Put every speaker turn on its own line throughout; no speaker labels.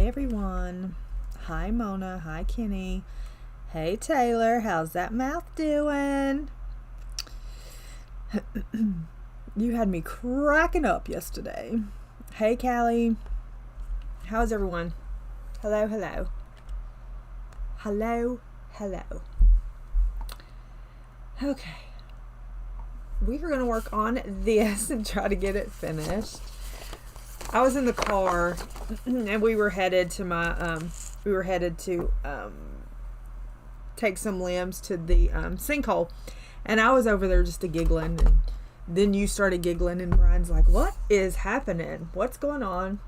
everyone. Hi Mona, hi Kenny. Hey Taylor, how's that mouth doing? You had me cracking up yesterday. Hey Callie. How's everyone? Hello, hello. Hello, hello. Okay. We are going to work on this and try to get it finished. I was in the car and we were headed to take some limbs to the sinkhole, and I was over there just giggling, and then you started giggling and Brian's like, what is happening? What's going on?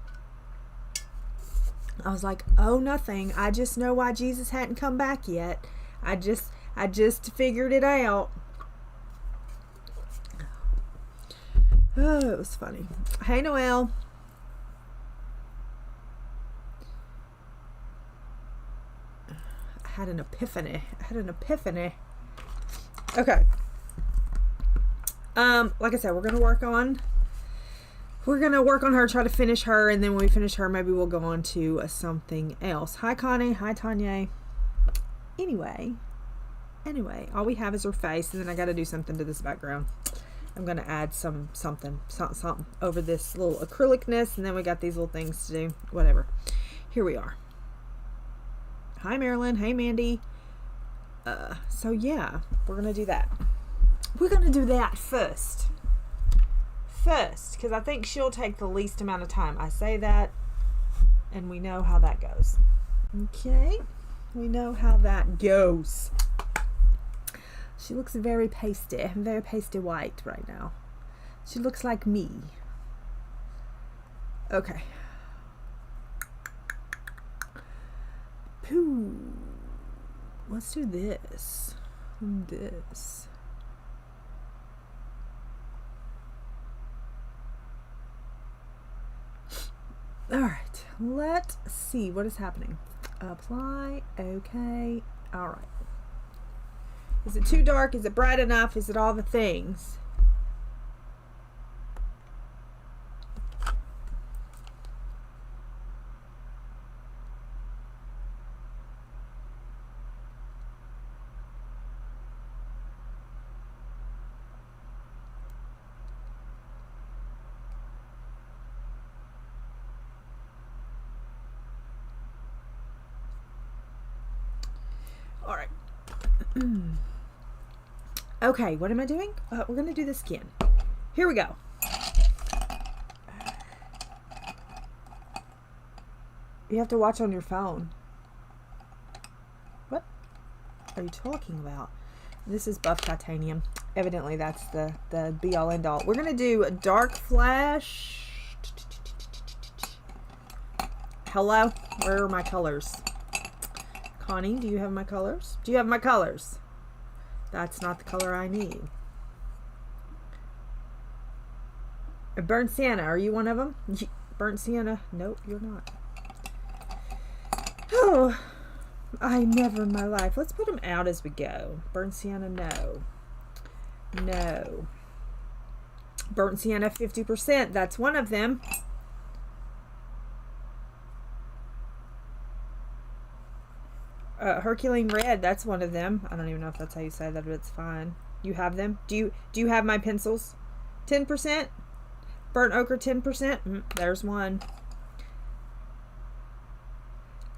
I was like, oh, nothing. I just know why Jesus hadn't come back yet. I just figured it out. Oh, it was funny. Hey Noelle. I had an epiphany. Okay. Like I said, we're gonna work on her, try to finish her, and then when we finish her, maybe we'll go on to something else. Hi Connie. Hi Tanya. Anyway, all we have is her face, and then I got to do something to this background. I'm gonna add something over this little acrylicness, and then we got these little things to do. Whatever. Here we are. Hi Marilyn. Hey Mandy. So yeah, we're gonna do that. We're gonna do that first, because I think she'll take the least amount of time. I say that, and we know how that goes. Okay, we know how that goes. She looks very pasty white right now. She looks like me. Okay. Pooh. Let's do this. All right. Let's see what is happening. Apply. Okay. All right. Is it too dark? Is it bright enough? Is it all the things? All right. Okay, what am I doing? We're going to do the skin. Here we go. You have to watch on your phone. What are you talking about? This is buff titanium. Evidently, that's the be-all, end-all. We're going to do a dark flash. Hello? Where are my colors? Connie, do you have my colors? Do you have my colors? That's not the color I need. Burnt sienna, are you one of them? Burnt sienna? Nope, you're not. Oh, I never in my life. Let's put them out as we go. Burnt sienna, no. No. Burnt sienna, 50%. That's one of them. Herculean red, that's one of them. I don't even know if that's how you say that, but it's fine. You have them? Do you have my pencils? 10%? Burnt ochre, 10%? There's one.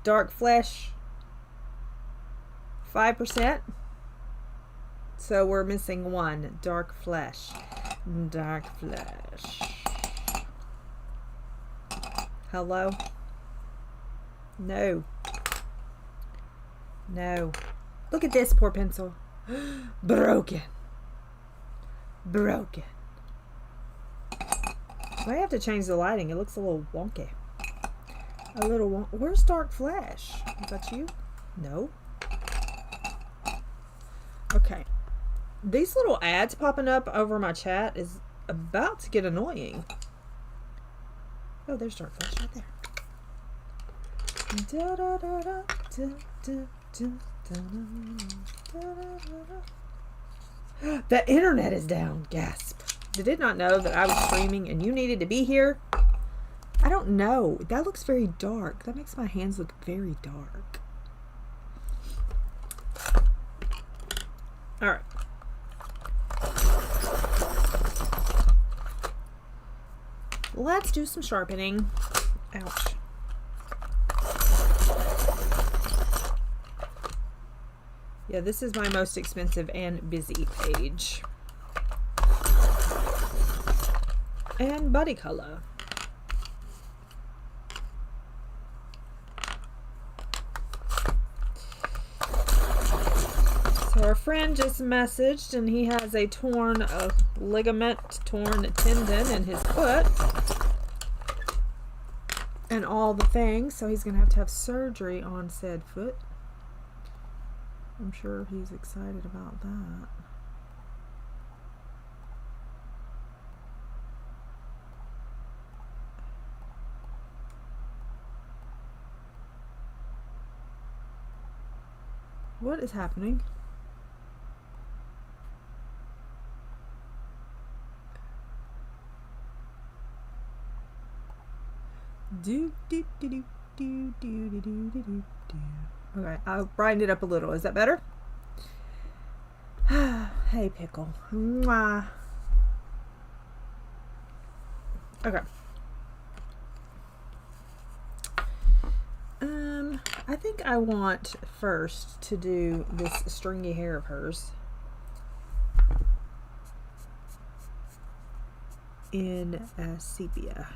Dark flesh, 5%. So we're missing one. Dark flesh. Dark flesh. Hello? No. No. Look at this poor pencil. Broken. Broken. I have to change the lighting. It looks a little wonky. Where's Dark Flash? Is that you? No. Okay. These little ads popping up over my chat is about to get annoying. Oh, there's Dark Flash right there. Da, da, da, da, da, da. The internet is down. Gasp. Did it not know that I was streaming and you needed to be here? I don't know. That looks very dark. That makes my hands look very dark. All right. Let's do some sharpening. Ouch. Yeah, this is my most expensive and busy page. And Buddy Color. So our friend just messaged and he has a torn ligament, torn tendon in his foot. And all the things, so he's gonna have to have surgery on said foot. I'm sure he's excited about that. What is happening? Okay, I'll brighten it up a little. Is that better? Hey, Pickle. Mwah. Okay. I think I want first to do this stringy hair of hers in sepia.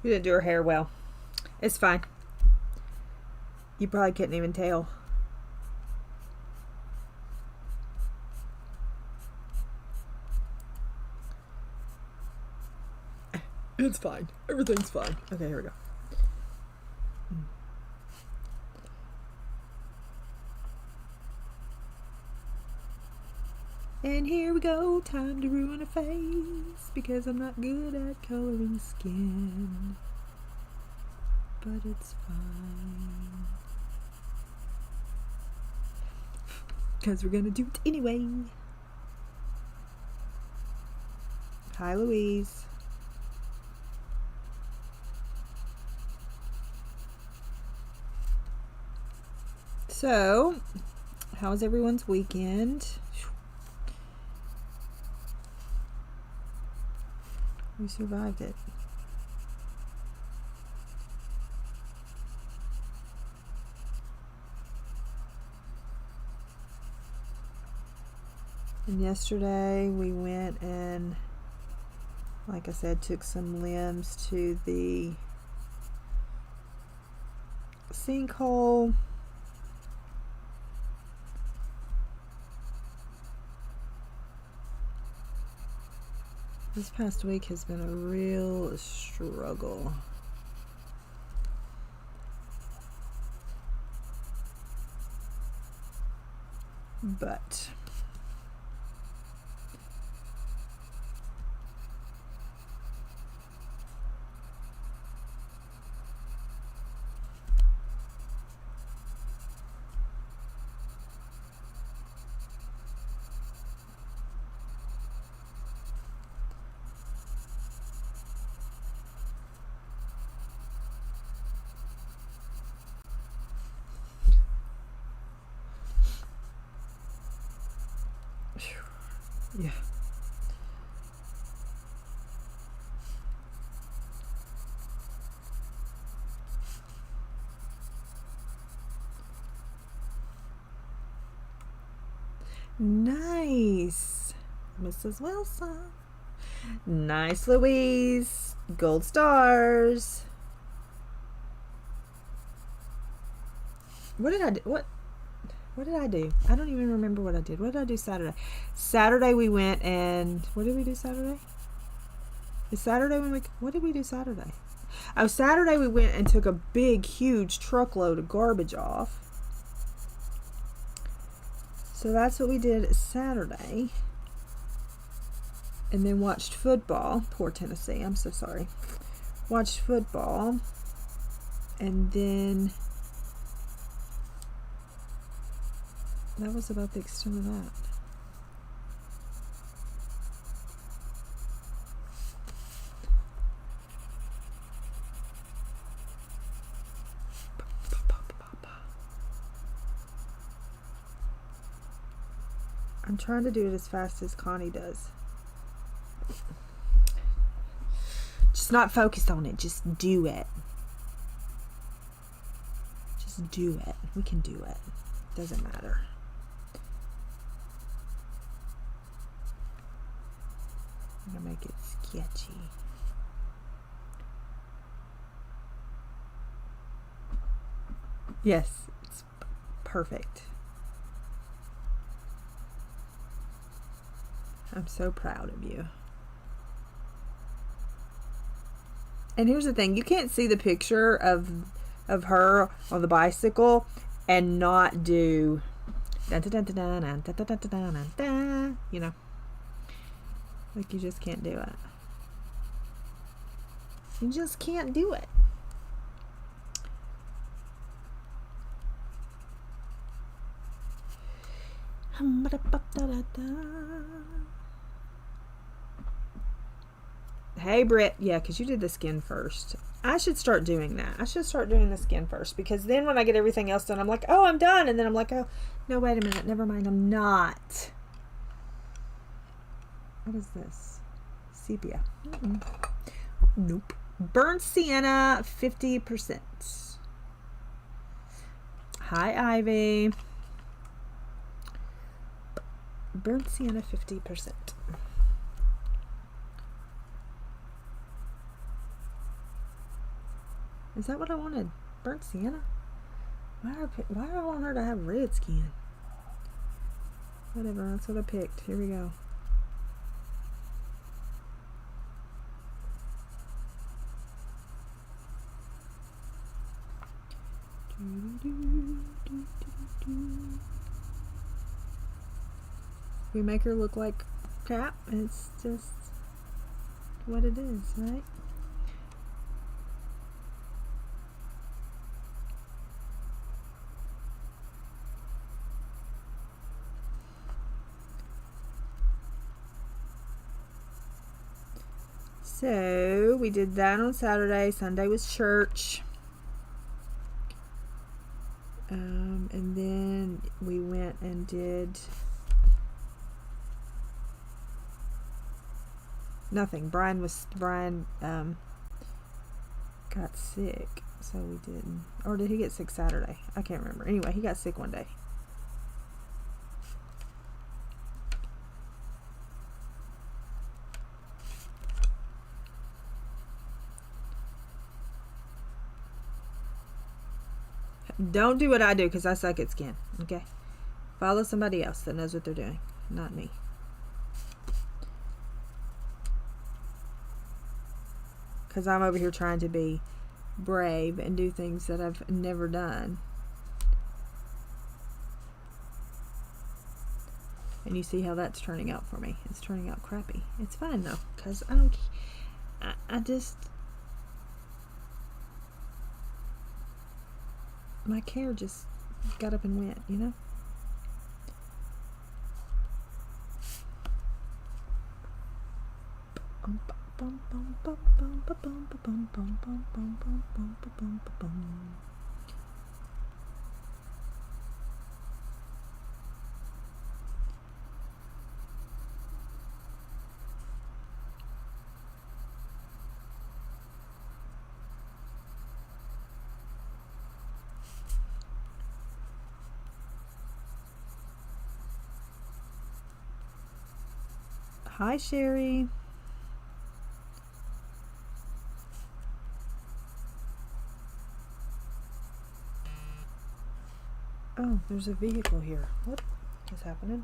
You didn't do her hair well. It's fine. You probably couldn't even tell. It's fine. Everything's fine. Okay, here we go. And here we go. Time to ruin a face because I'm not good at coloring skin. But it's fine. Because we're going to do it anyway. Hi, Louise. So, how was everyone's weekend? We survived it. And yesterday we went and, like I said, took some limbs to the sinkhole. This past week has been a real struggle. But yeah. Nice. Mrs. Wilson. Nice, Louise. Gold stars. What did I do? What did I do? I don't even remember what I did. What did I do Saturday? Saturday we went and... What did we do Saturday? Is Saturday when we... What did we do Saturday? Oh, Saturday we went and took a big, huge truckload of garbage off. So that's what we did Saturday. And then watched football. Poor Tennessee. I'm so sorry. Watched football. And then... That was about the extent of that. I'm trying to do it as fast as Connie does. Just not focused on it. Just do it. Just do it. We can do it. Doesn't matter. I'm gonna make it sketchy. Yes, it's perfect. I'm so proud of you. And here's the thing, you can't see the picture of her on the bicycle and not do dun, dun, dun, dun, dun, dun, dun, dun, dun, dun, dun, you know. Like, you just can't do it. You just can't do it. Hey, Britt. Yeah, because you did the skin first. I should start doing that. I should start doing the skin first, because then when I get everything else done, I'm like, oh, I'm done. And then I'm like, oh, no, wait a minute. Never mind. I'm not. What is this? Sepia. Nope. Burnt sienna, 50%. Hi, Ivy. Burnt sienna, 50%. Is that what I wanted? Burnt sienna? Why do I want her to have red skin? Whatever, that's what I picked. Here we go. We make her look like crap. It's just what it is, right? So we did that on Saturday. Sunday was church. And then we went and did nothing. Brian got sick, so we didn't. Or did he get sick Saturday? I can't remember. Anyway, he got sick one day. Don't do what I do, because I suck at skin. Okay? Follow somebody else that knows what they're doing, not me. Because I'm over here trying to be brave and do things that I've never done. And you see how that's turning out for me. It's turning out crappy. It's fine though, because I just... My care just got up and went, you know? Hi, Sherry. Oh, there's a vehicle here. What is happening?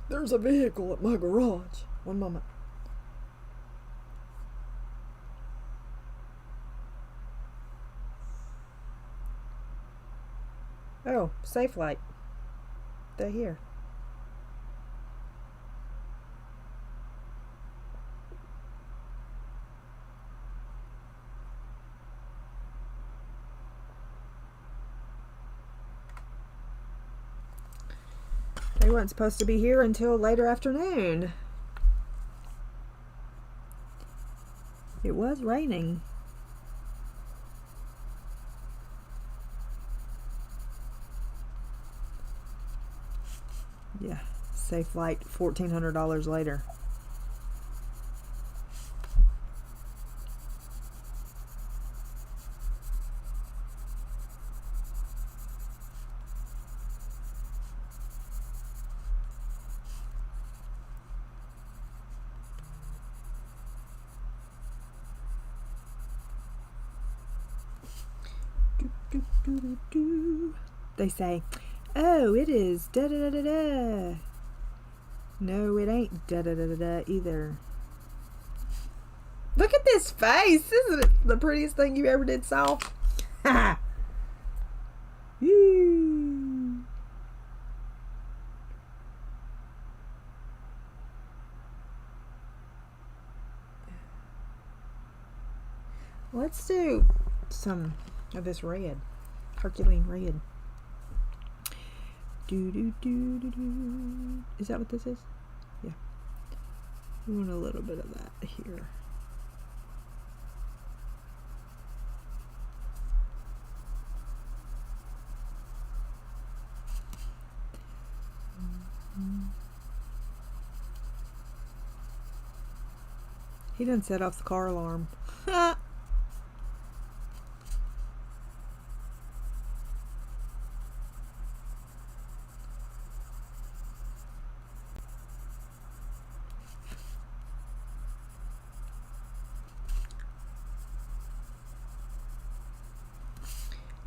There's a vehicle at my garage. One moment. Oh, safe light. They're here. They weren't supposed to be here until later afternoon. It was raining. Yeah, safe light, $1,400 later. They say, oh, it is da da da da da. No, it ain't da da da da da either. Look at this face. Isn't it the prettiest thing you ever did saw? Ha! Let's do some of this red. Herculean red. Do do do do do. Is that what this is? Yeah. We want a little bit of that here. He didn't set off the car alarm.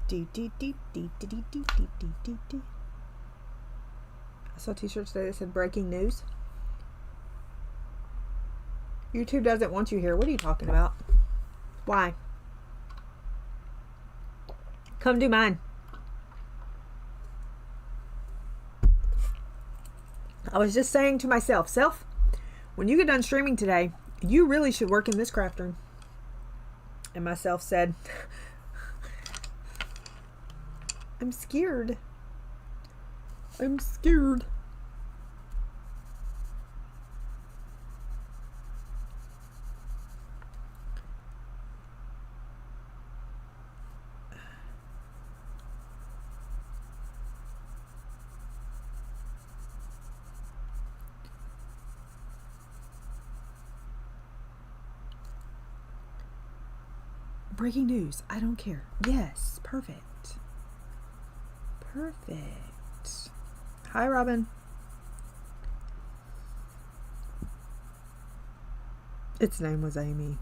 I saw a t-shirt today that said breaking news. YouTube doesn't want you here. What are you talking about? Why? Come do mine. I was just saying to myself, self, when you get done streaming today, you really should work in this craft room. And myself said, I'm scared. I'm scared. Breaking news. I don't care. Yes. Perfect. Perfect. Hi, Robin. Its name was Amy.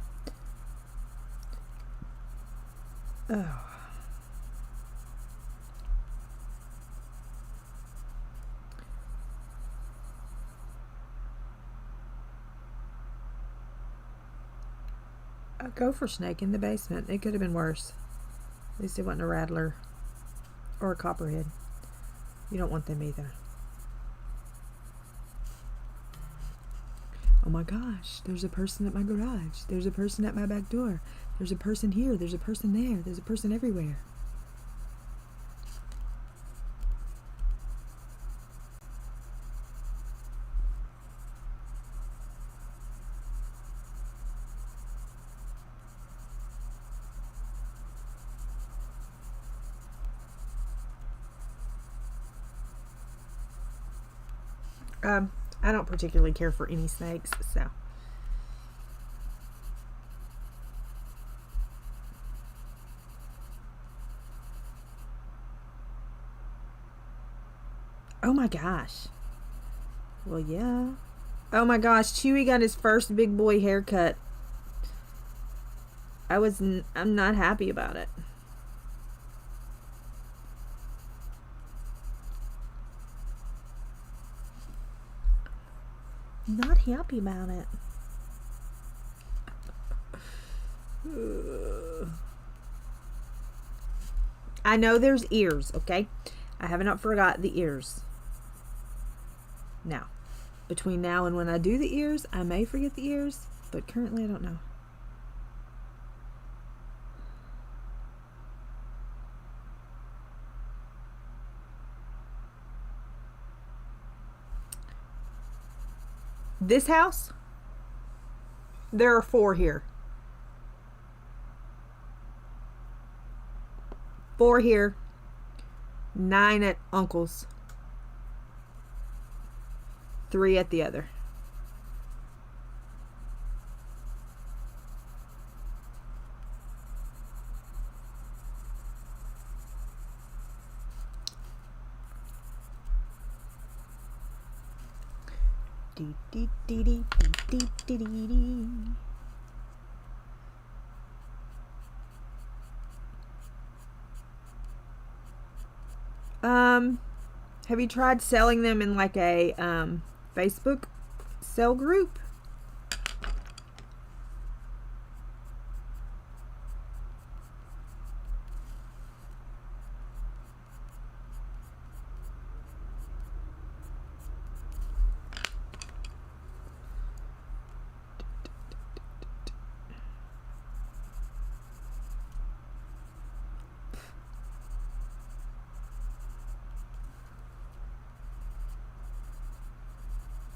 Oh. A gopher snake in the basement. It could have been worse. At least it wasn't a rattler or a copperhead. You don't want them either. Oh my gosh, there's a person at my garage. There's a person at my back door. There's a person here. There's a person there. There's a person everywhere. I don't particularly care for any snakes, so. Oh my gosh. Well, yeah. Oh my gosh, Chewy got his first big boy haircut. I'm not happy about it. Not happy about it. I know there's ears, okay? I have not forgot the ears. Now, between now and when I do the ears, I may forget the ears, but currently I don't know. This house, there are 4 here. 4 here. 9 at Uncle's. 3 at the other. Dee, dee, dee, dee, dee, dee, dee, dee. Have you tried selling them in like a Facebook sell group?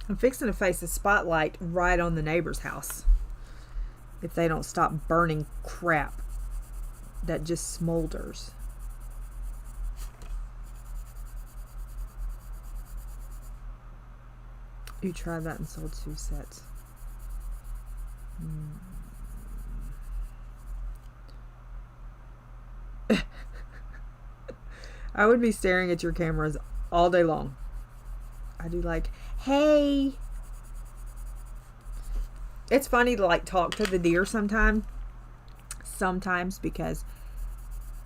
I'm fixing to face a spotlight right on the neighbor's house if they don't stop burning crap that just smolders. You tried that and sold 2 sets. I would be staring at your cameras all day long. I do like, hey. It's funny to like talk to the deer sometimes because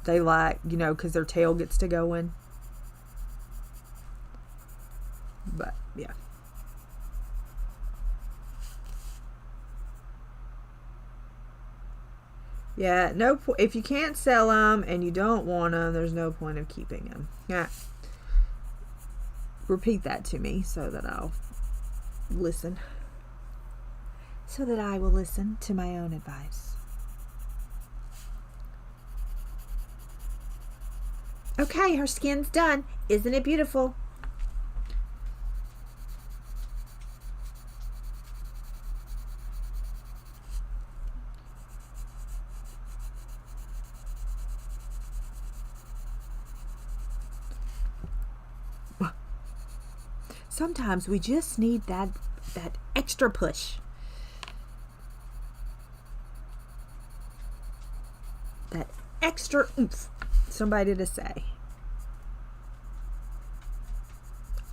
they like, you know, because their tail gets to going. But yeah. Yeah, no. If you can't sell them and you don't want them, there's no point of keeping them. Yeah. Repeat that to me so that I'll listen. So that I will listen to my own advice. Okay, her skin's done. Isn't it beautiful? Sometimes we just need that extra push. That extra oomph. Somebody to say.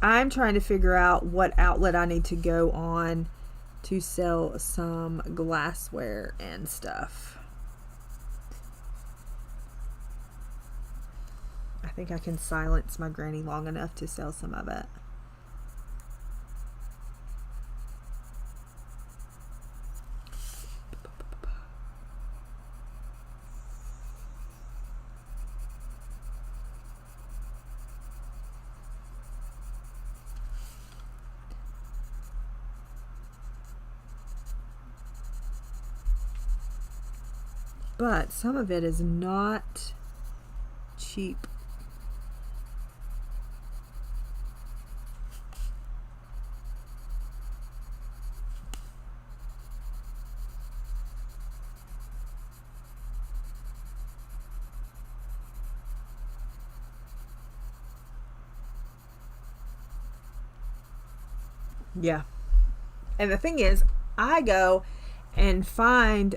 I'm trying to figure out what outlet I need to go on to sell some glassware and stuff. I think I can silence my granny long enough to sell some of it. But some of it is not cheap. Yeah. And the thing is, I go and find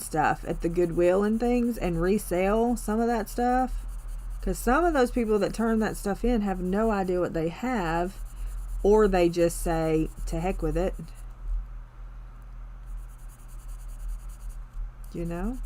stuff at the Goodwill and things and resell some of that stuff Because some of those people that turn that stuff in have no idea what they have, or they just say, to heck with it. You know?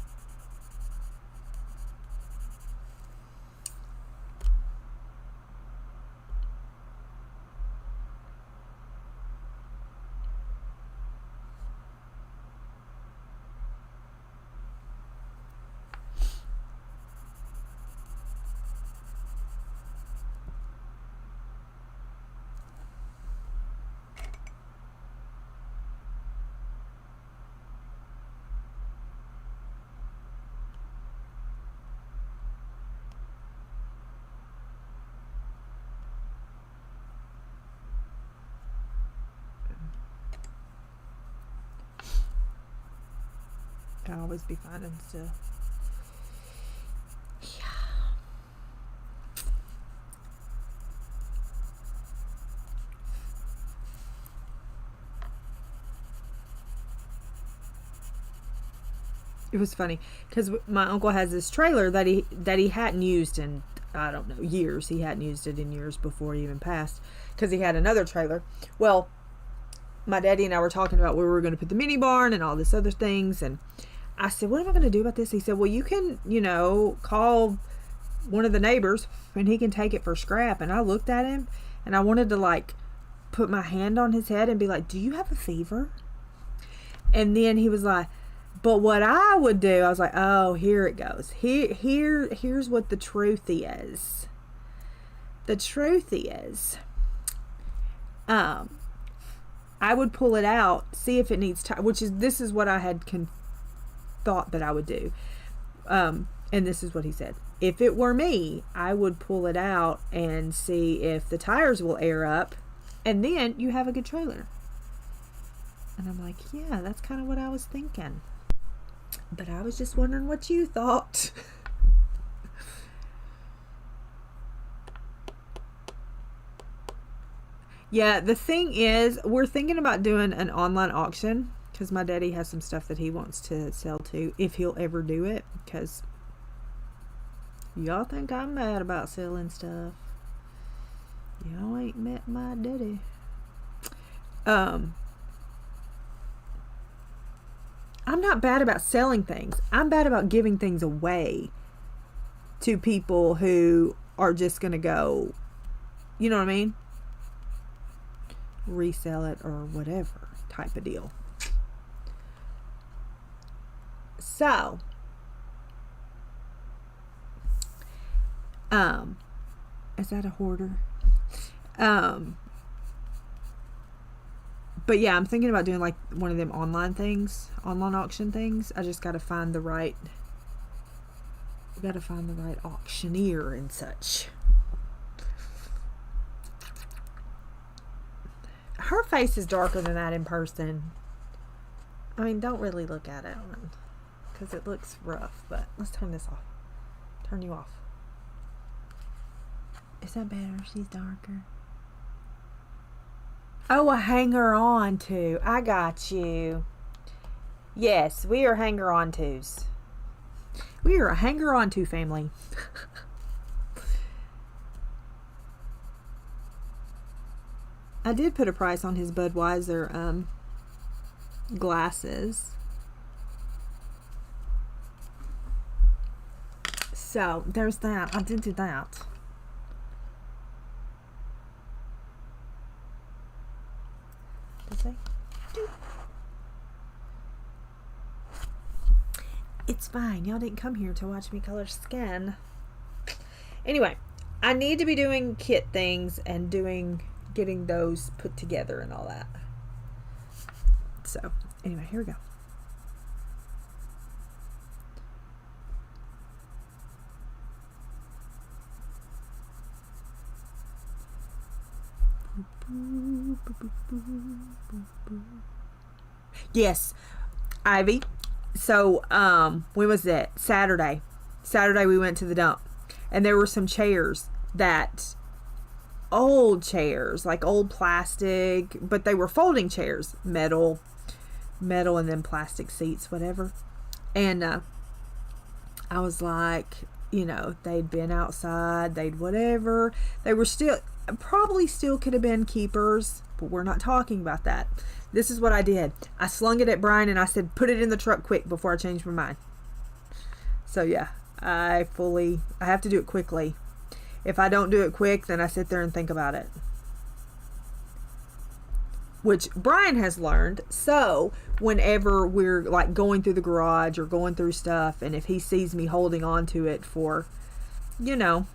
I always be finding stuff. Yeah. It was funny because my uncle has this trailer that he hadn't used in, I don't know, years. He hadn't used it in years before he even passed, because he had another trailer. Well, my daddy and I were talking about where we were going to put the mini barn and all this other things, and I said, what am I going to do about this? He said, well, you can, you know, call one of the neighbors and he can take it for scrap. And I looked at him and I wanted to like put my hand on his head and be like, do you have a fever? And then he was like, but what I would do, I was like, oh, here it goes. Here's what the truth is. The truth is, I would pull it out, see if it needs time, this is what I had thought that I would do. And this is what he said. If it were me, I would pull it out and see if the tires will air up, and then you have a good trailer. And I'm like, yeah, that's kind of what I was thinking. But I was just wondering what you thought. Yeah, the thing is, we're thinking about doing an online auction, because my daddy has some stuff that he wants to sell too, if he'll ever do it, because y'all think I'm mad about selling stuff. Y'all ain't met my daddy. I'm not bad about selling things. I'm bad about giving things away to people who are just going to go, you know what I mean? Resell it or whatever type of deal. So, is that a hoarder? But yeah, I'm thinking about doing like one of them online things, online auction things. I just got to find the right, auctioneer and such. Her face is darker than that in person. I mean, don't really look at it because it looks rough, but let's turn this off. Turn you off. Is that better? She's darker. Oh, a hanger-on too. I got you. Yes, we are hanger-on-twos. We are a hanger-on-to family. I did put a price on his Budweiser glasses. So, there's that. I did do that. It's fine. Y'all didn't come here to watch me color skin. Anyway, I need to be doing kit things and getting those put together and all that. So, anyway, here we go. Yes, Ivy. So, when was it? Saturday. Saturday we went to the dump, and there were some chairs old chairs, like old plastic, but they were folding chairs, metal, and then plastic seats, whatever. And I was like, you know, they'd been outside, they'd whatever. They were still, probably still could have been keepers, but we're not talking about that. This is what I did. I slung it at Brian and I said, put it in the truck quick before I change my mind. So yeah, I have to do it quickly. If I don't do it quick, then I sit there and think about it. Which Brian has learned. So whenever we're like going through the garage or going through stuff, and if he sees me holding on to it for, you know,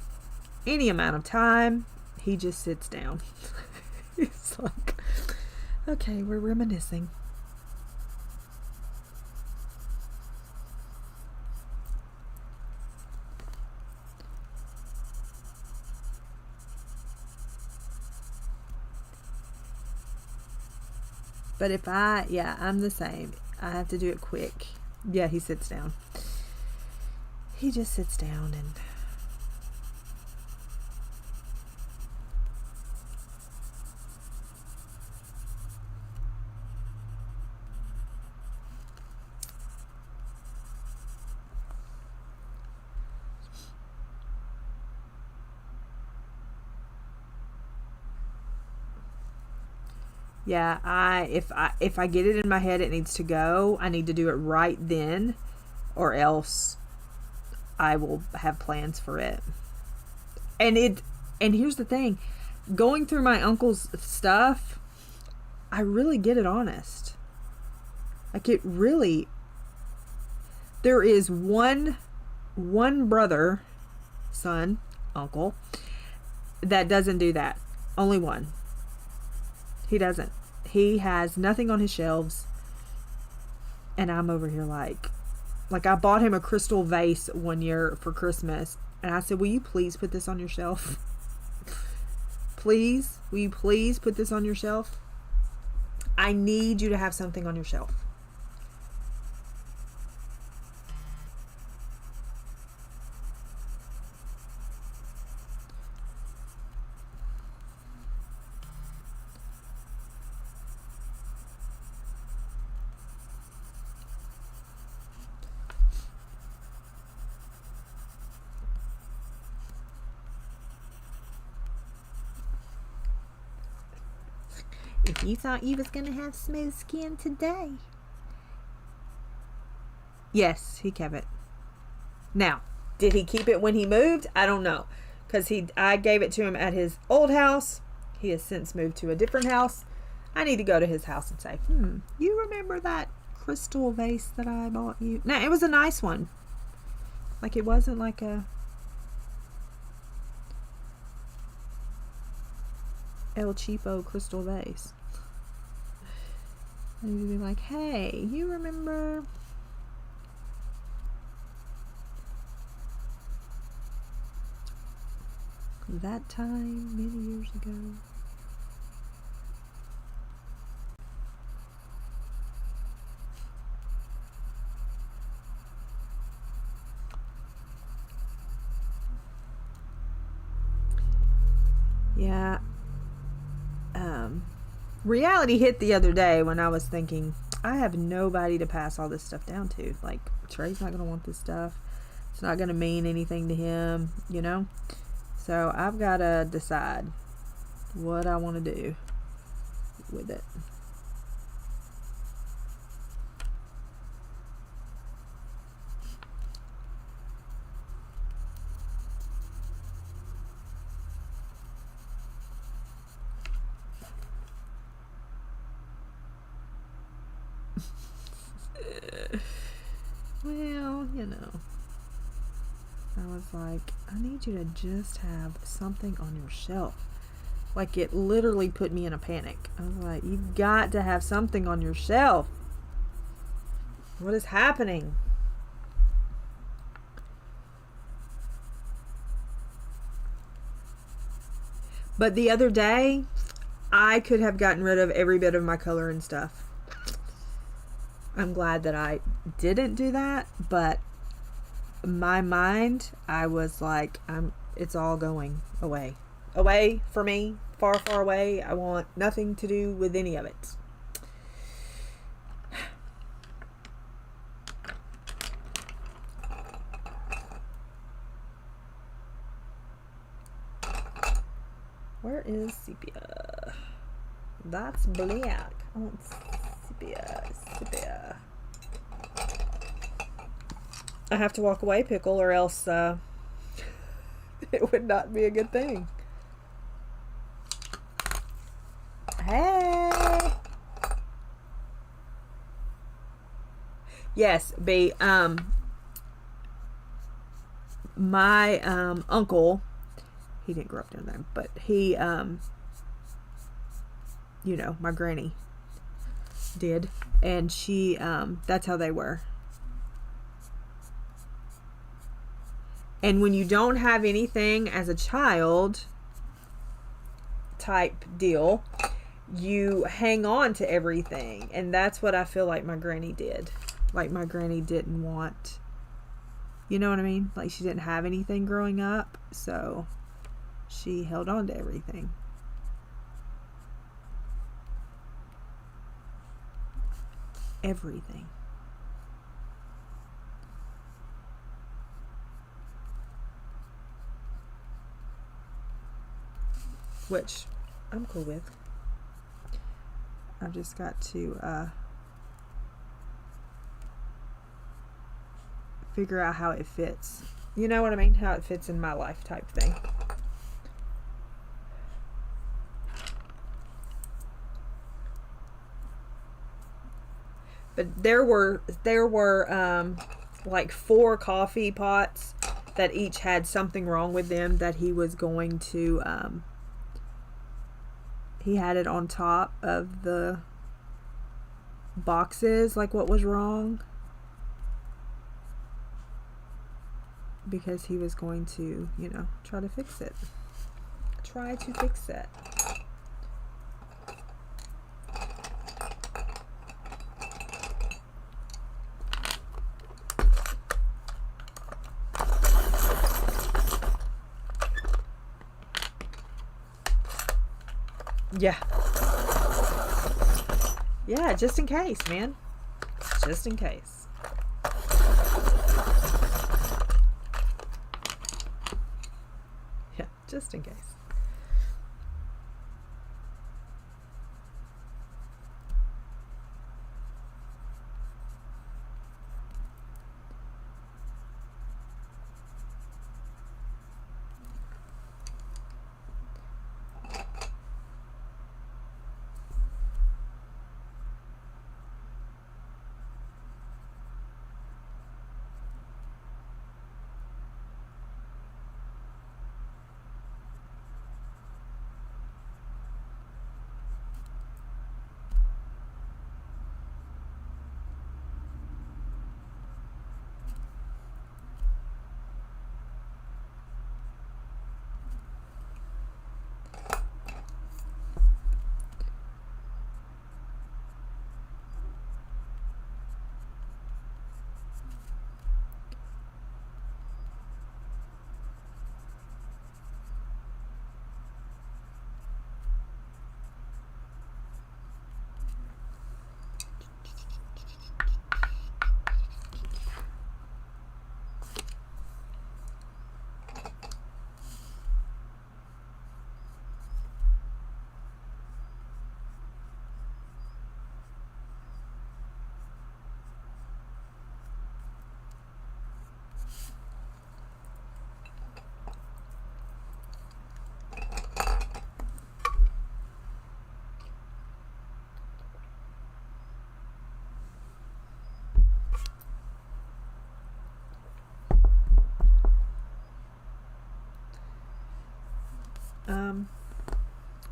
any amount of time, he just sits down. He's like, okay, we're reminiscing. But if I'm the same. I have to do it quick. Yeah, he sits down. He just sits down and yeah, if I get it in my head it needs to go, I need to do it right then, or else I will have plans for it. And here's the thing, going through my uncle's stuff, I really get it honest. Like it really, there is one brother, son, uncle, that doesn't do that. Only one. He doesn't. He has nothing on his shelves. And I'm over here like I bought him a crystal vase one year for Christmas. And I said, will you please put this on your shelf? Please? Will you please put this on your shelf? I need you to have something on your shelf. If you thought you was going to have smooth skin today. Yes, he kept it. Now, did he keep it when he moved? I don't know. Because I gave it to him at his old house. He has since moved to a different house. I need to go to his house and say, you remember that crystal vase that I bought you? No, it was a nice one. Like it wasn't like a El Cheapo crystal vase. I need to be like, hey, you remember that time many years ago? Yeah. Reality hit the other day when I was thinking, I have nobody to pass all this stuff down to. Like, Trey's not going to want this stuff. It's not going to mean anything to him, you know? So I've got to decide what I want to do with it. Well, you know, I was like, I need you to just have something on your shelf. Like, it literally put me in a panic. I was like, you've got to have something on your shelf. What is happening? But the other day, I could have gotten rid of every bit of my color and stuff. I'm glad that I didn't do that, but my mind, I was like, it's all going away. Away for me, far, far away. I want nothing to do with any of it. Where is sepia? That's black. I want sepia. Sepia. I have to walk away, Pickle, or else it would not be a good thing. Hey. Yes, B. My uncle, he didn't grow up down there, but he, you know, my granny did, and she, that's how they were. And when you don't have anything as a child type deal, you hang on to everything, and that's what I feel like my granny did. Like my granny didn't want, you know what I mean? Like she didn't have anything growing up, so she held on to everything. Everything. Which I'm cool with. I've just got to figure out how it fits. You know what I mean? How it fits in my life type thing. But there were like 4 coffee pots that each had something wrong with them that he was going to he had it on top of the boxes, like what was wrong, because he was going to, you know, try to fix it. Try to fix it. Yeah. Yeah, just in case, man. Just in case. Yeah, just in case.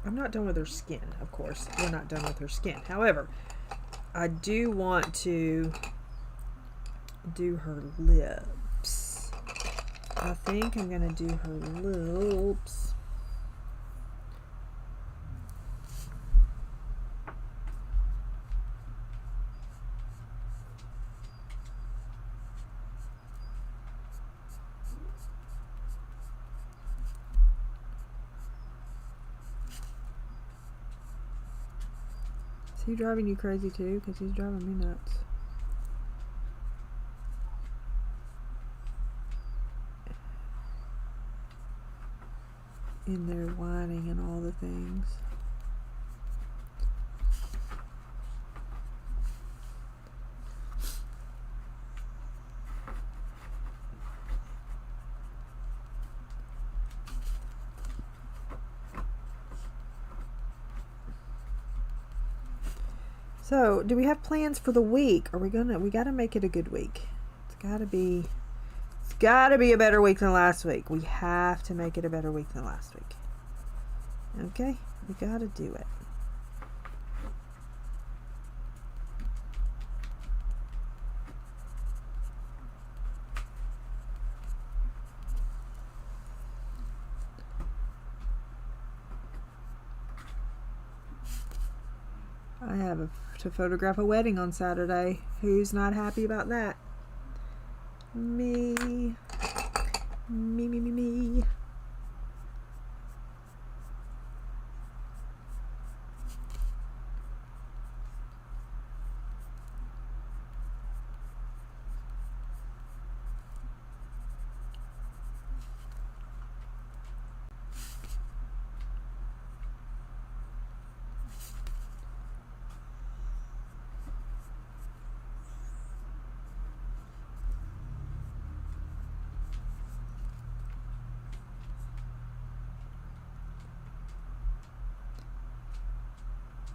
I'm not done with her skin, of course. We're not done with her skin. However, I do want to do her lips. I think I'm going to do her lips. Is he driving you crazy too? Because he's driving me nuts. in there whining and all the things. So, do we have plans for the week? We gotta make it a good week. It's gotta be a better week than last week. We have to make it a better week than last week. Okay? We gotta do it. I have to photograph a wedding on Saturday. Who's not happy about that? Me. Me, me, me, me.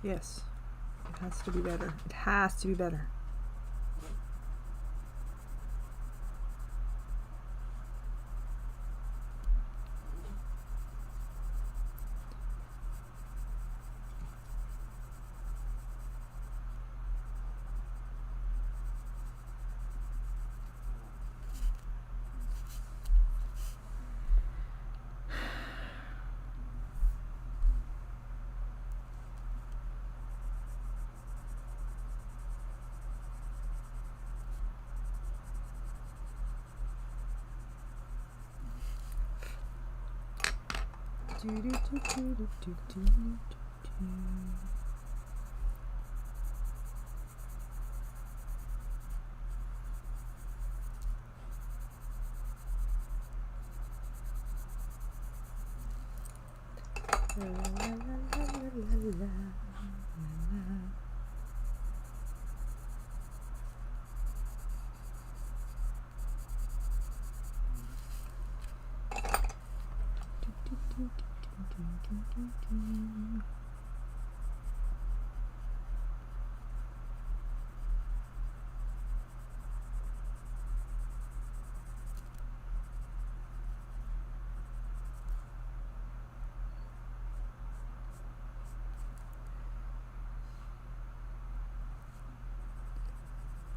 Yes, it has to be better. It has to be better.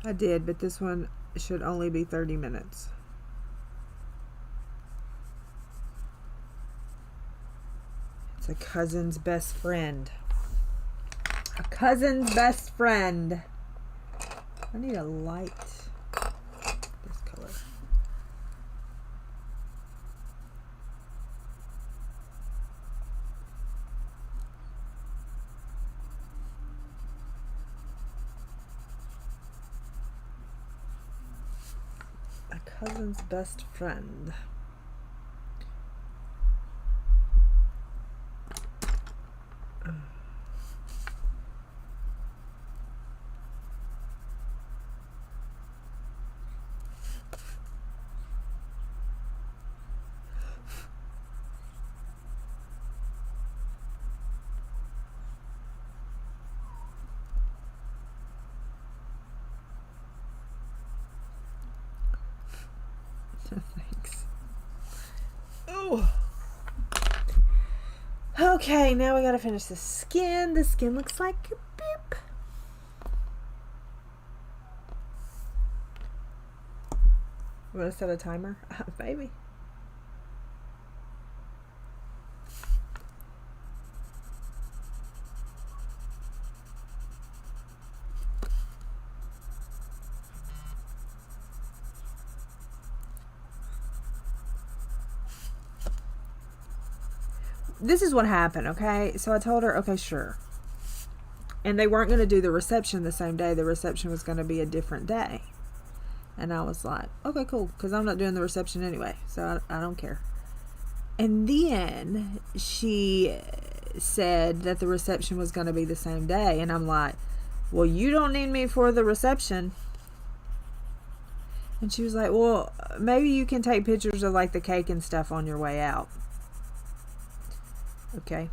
I did, but this one should only be 30 minutes. It's a cousin's best friend. A cousin's best friend. I need a light. This color. Cousin's best friend. Thanks. Oh. Okay, now we gotta finish the skin. The skin looks like a beep. You wanna set a timer? Baby. This is what happened, okay? So I told her, okay, sure. And they weren't going to do the reception the same day. The reception was going to be a different day. And I was like, okay, cool, because I'm not doing the reception anyway, so I don't care. And then she said that the reception was going to be the same day. And I'm like, well, you don't need me for the reception. And she was like, well, maybe you can take pictures of like the cake and stuff on your way out. Okay.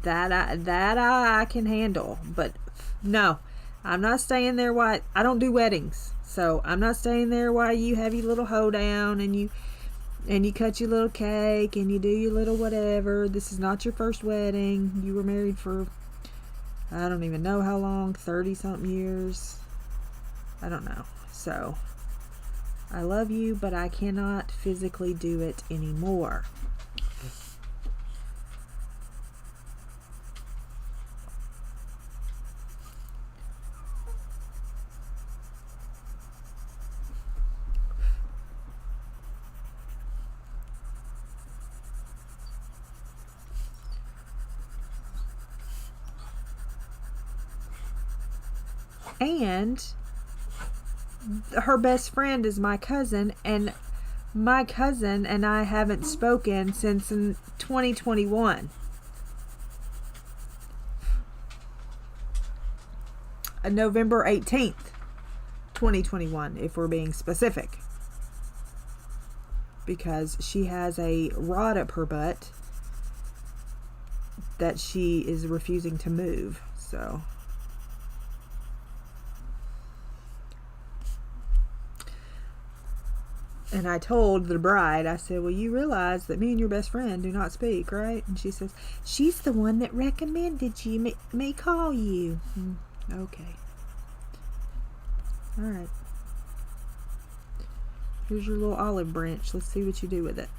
That I can handle. But no, I'm not staying there while I don't do weddings. So I'm not staying there while you have your little hoedown and you cut your little cake and you do your little whatever. This is not your first wedding. You were married for, I don't even know how long, 30 something years. I don't know. So I love you, but I cannot physically do it anymore. And her best friend is my cousin, and my cousin and I haven't spoken since in 2021. November 18th, 2021, if we're being specific. Because she has a rod up her butt that she is refusing to move. So and I told the bride, I said, well, you realize that me and your best friend do not speak, right? And she says, she's the one that recommended you me call you. Okay. All right. Here's your little olive branch. Let's see what you do with it.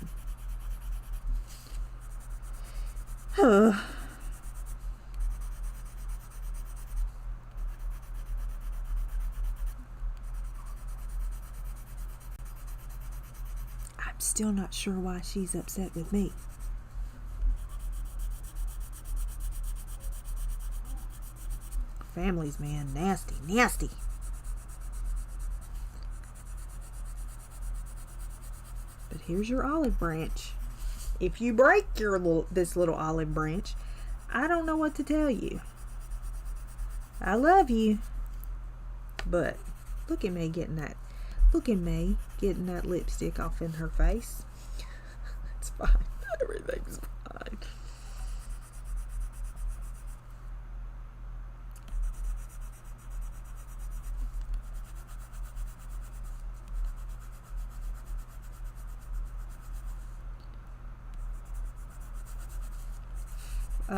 Still not sure why she's upset with me. Families, man, nasty, nasty. But here's your olive branch. If you break this little olive branch, I don't know what to tell you. I love you, but look at me getting that. Look at me getting that lipstick off in her face. It's fine. Everything's fine.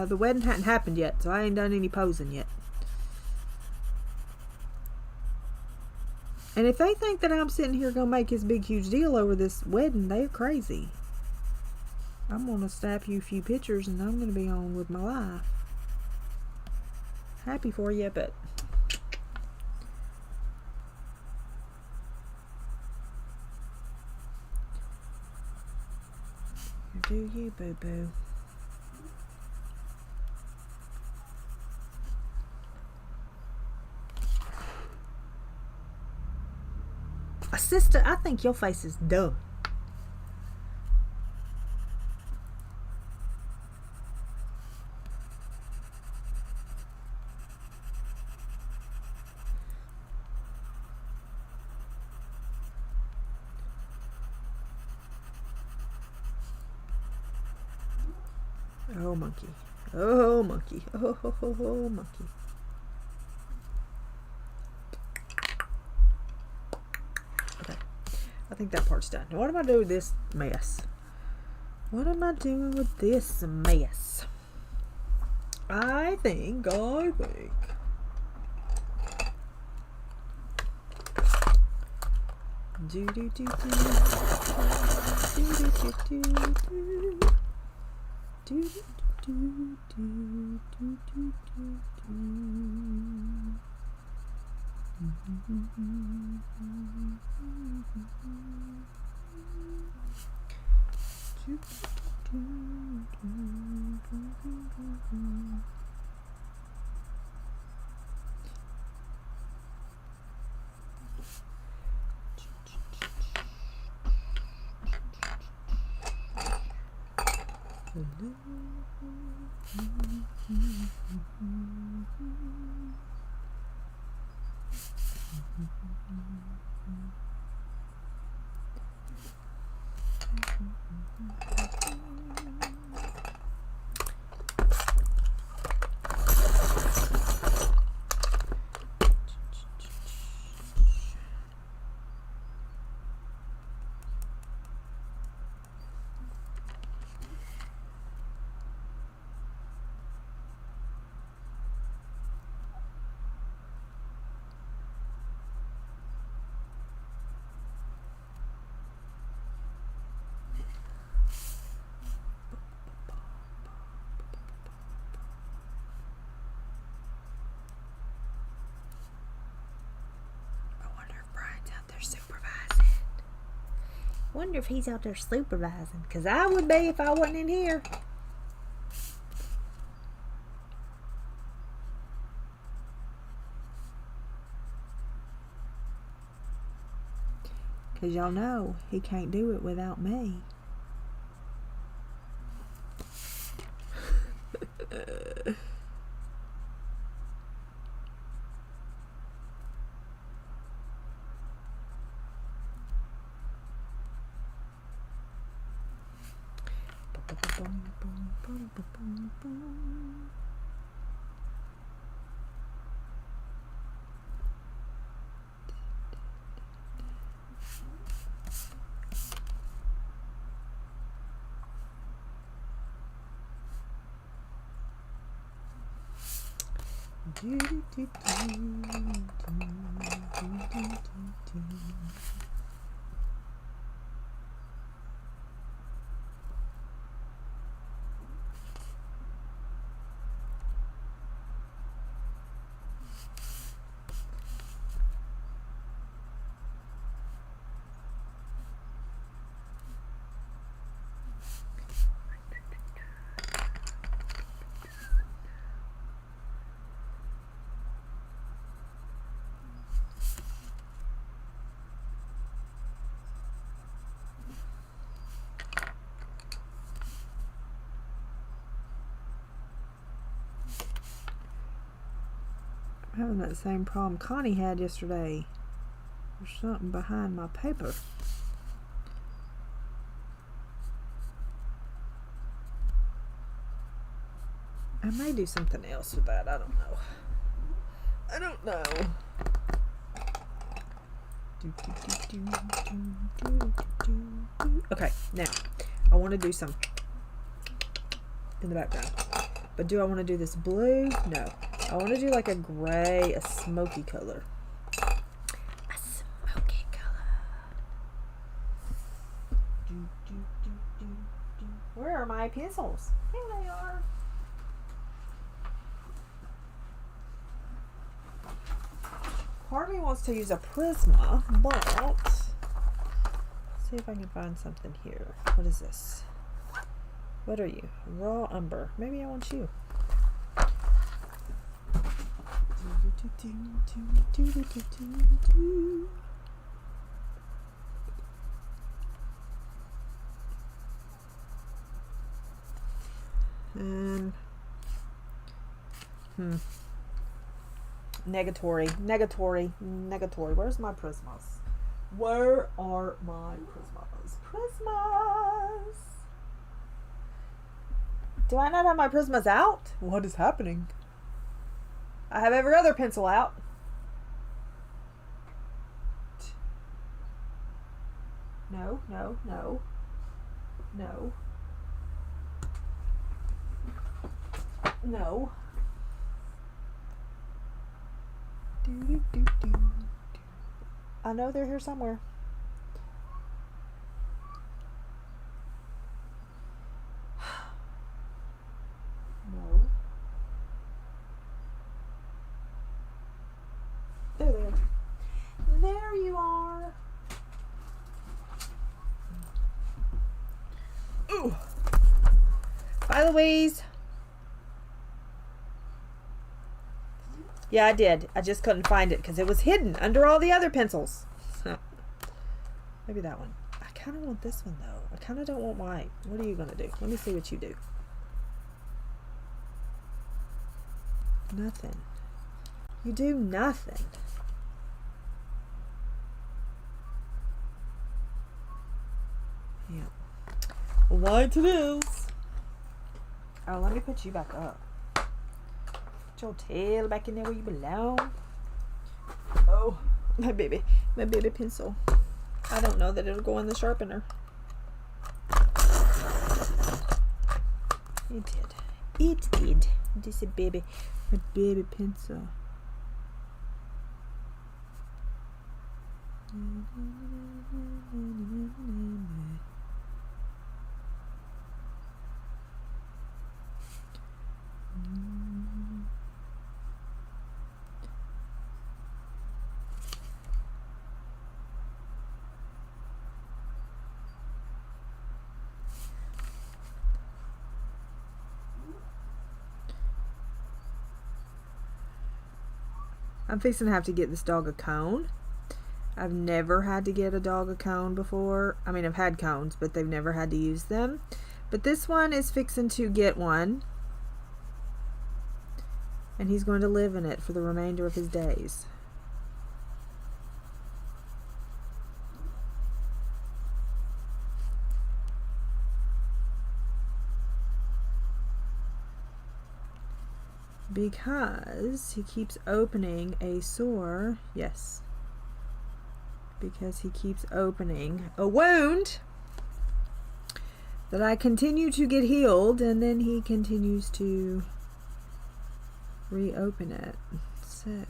The wedding hadn't happened yet, so I ain't done any posing yet. And if they think that I'm sitting here going to make this big, huge deal over this wedding, they're crazy. I'm going to snap you a few pictures and I'm going to be on with my life. Happy for you, but... do you, boo-boo? Sister, I think your face is dumb. Oh, monkey. Oh, monkey. Oh, monkey. I think that part's done. Now, what am I doing with this mess? What am I doing with this mess? I think. Do, do, do, do. Do, do, do, do, do. Do, do, do, do, do, do, do.
Wonder if he's out there supervising, because I would be if I wasn't in here.
Because y'all know he can't do it without me. I'm having that same problem Connie had yesterday. There's something behind my paper. I may do something else with that. I don't know. I don't know. Okay, now I want to do some in the background. But do I want to do this blue? No. I want to do like a gray, a smoky color.
A smoky color.
Where are my pencils? Here they are. Part of me wants to use a Prisma, but let's see if I can find something here. What is this? What are you? Raw umber. Maybe I want you. And negatory. Where's my Prismas? Where are my Prismas? Prismas! Do I not have my Prismas out? What is happening? I have every other pencil out. No. I know they're here somewhere. No. There they are. There you are. Ooh. Bye, Louise. Yeah, I did. I just couldn't find it because it was hidden under all the other pencils. Maybe that one. Okay. kind of want this one though. I kind of don't want white. What are you gonna do? Let me see what you do. Nothing. You do nothing. Yeah. White it is. Oh, let me put you back up. Put your tail back in there where you belong. Oh, my baby pencil. I don't know that it'll go in the sharpener. It did. It did. This is my baby pencil. I'm fixing to have to get this dog a cone. I've never had to get a dog a cone before. I mean, I've had cones, but they've never had to use them. But this one is fixing to get one. And he's going to live in it for the remainder of his days. Because he keeps opening a sore. Yes. Because he keeps opening a wound that I continue to get healed, and then he continues to reopen it. So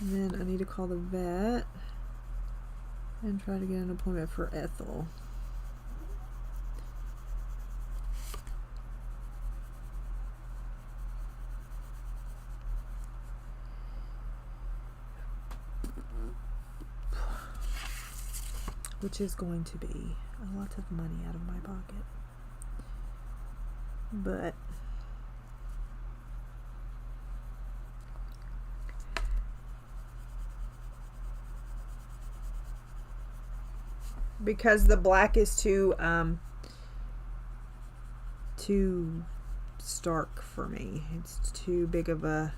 and then I need to call the vet and try to get an appointment for Ethel. Which is going to be a lot of money out of my pocket. But because the black is too stark for me. It's too big of a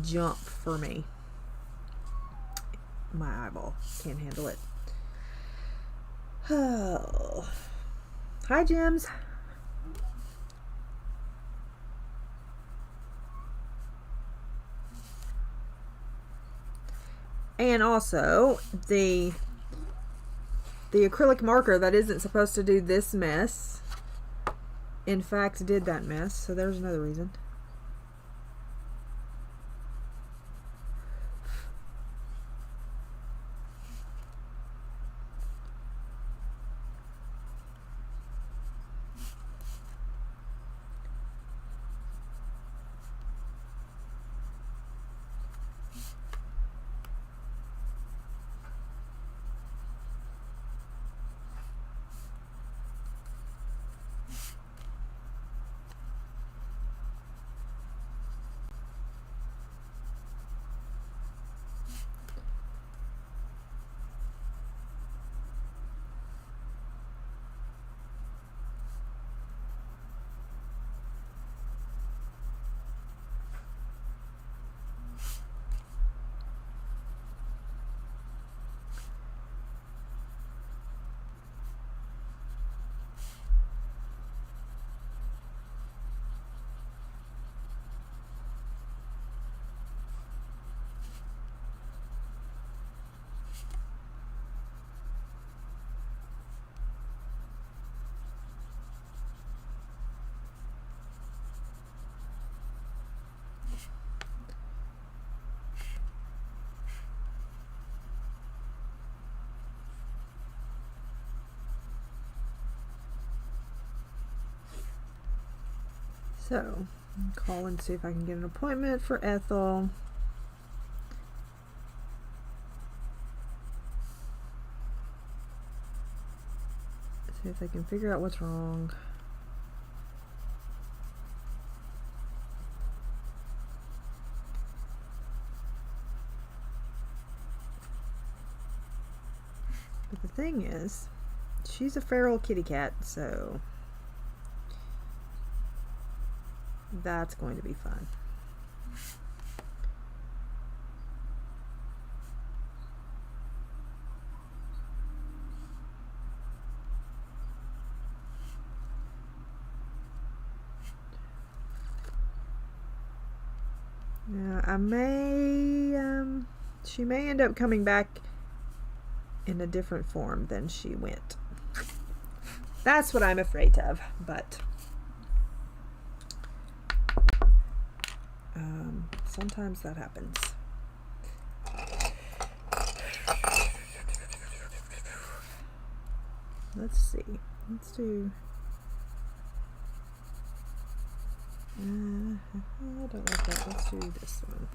jump for me. My eyeball can't handle it. Oh. Hi, Gems. And also the acrylic marker that isn't supposed to do this mess, in fact, did that mess. So there's another reason. So, call and see if I can get an appointment for Ethel. See if they can figure out what's wrong. But the thing is, she's a feral kitty cat, so that's going to be fun. Now, she may end up coming back in a different form than she went. That's what I'm afraid of, but sometimes that happens. Let's see. Let's do. I don't like that. Let's do this one.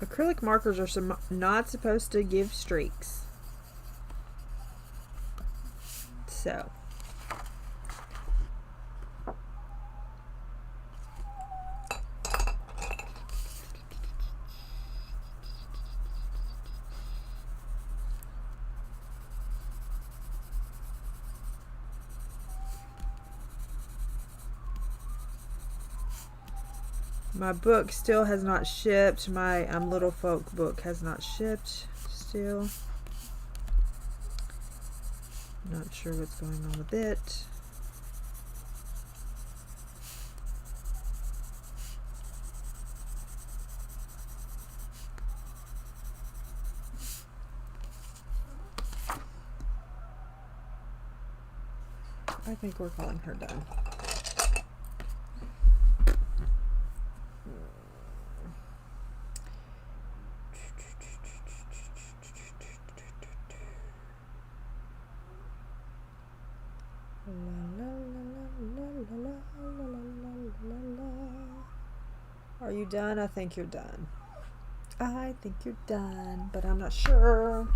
Acrylic markers are not supposed to give streaks. So. My book still has not shipped. My Little Folk book has not shipped still. Not sure what's going on with it. I think we're calling her done. Are you done? I think you're done. I think you're done, but I'm not sure.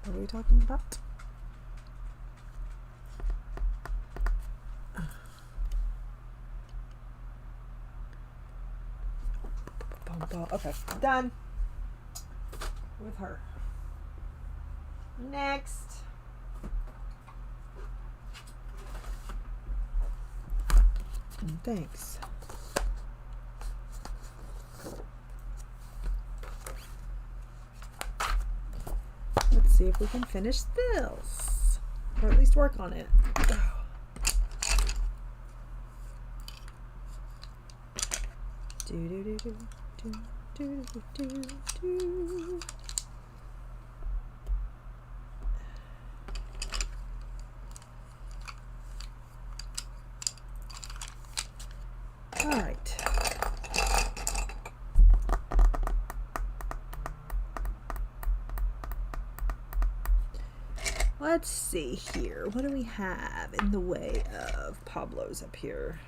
What are we talking about? Okay, done with her. Next. Thanks. Let's see if we can finish this, or at least work on it. All right. Let's see here. What do we have in the way of Pablo's up here?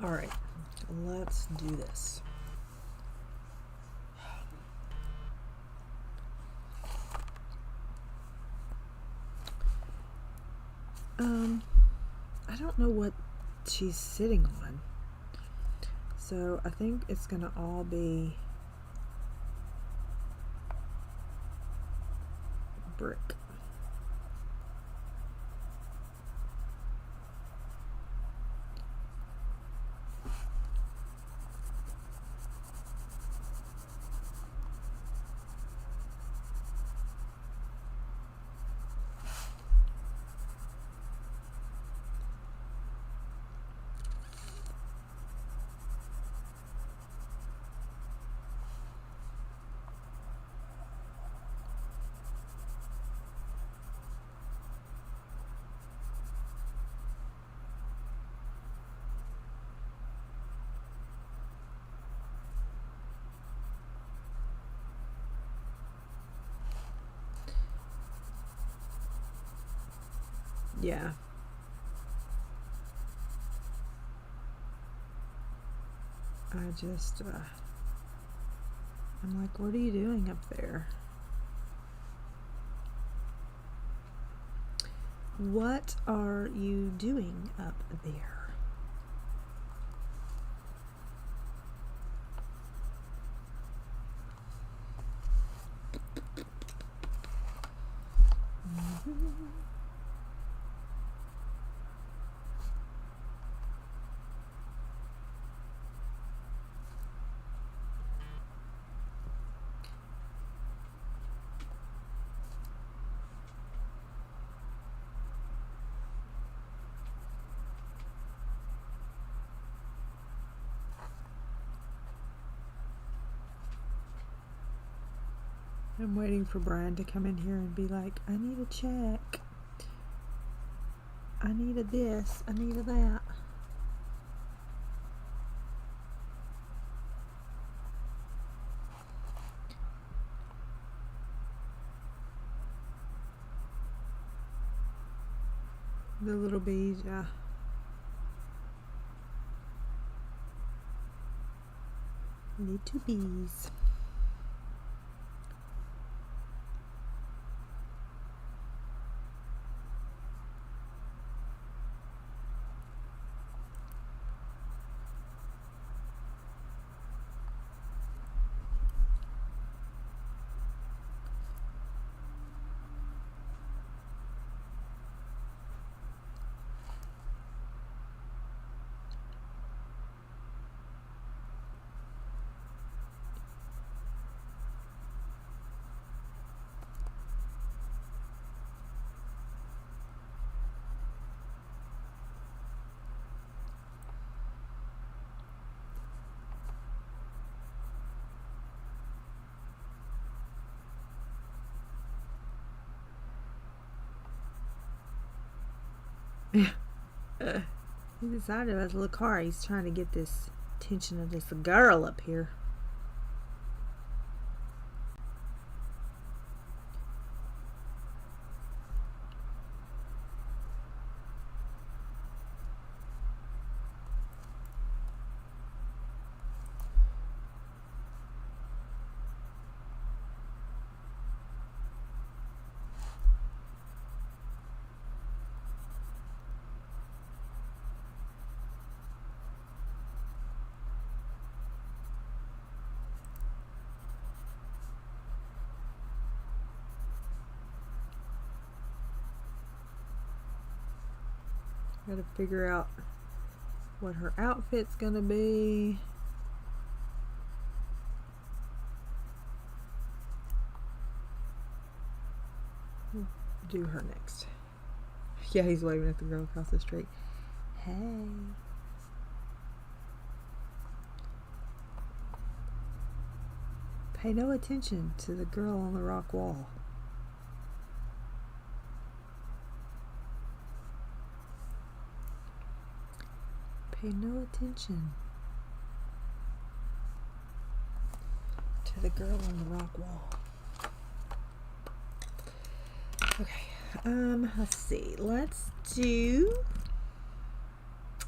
All right, let's do this. I don't know what she's sitting on, so I think it's gonna all be brick. Yeah. I just, I'm like, what are you doing up there? What are you doing up there? I'm waiting for Brian to come in here and be like, I need a check. I needed this. I needed that. The little bees, yeah. Little bees. He decided with the car he's trying to get this attention of this girl up here. Got to figure out what her outfit's gonna be. We'll do her next. Yeah, he's waving at the girl across the street. Hey. Pay no attention to the girl on the rock wall. Pay no attention to the girl on the rock wall. Okay, let's see. Let's do,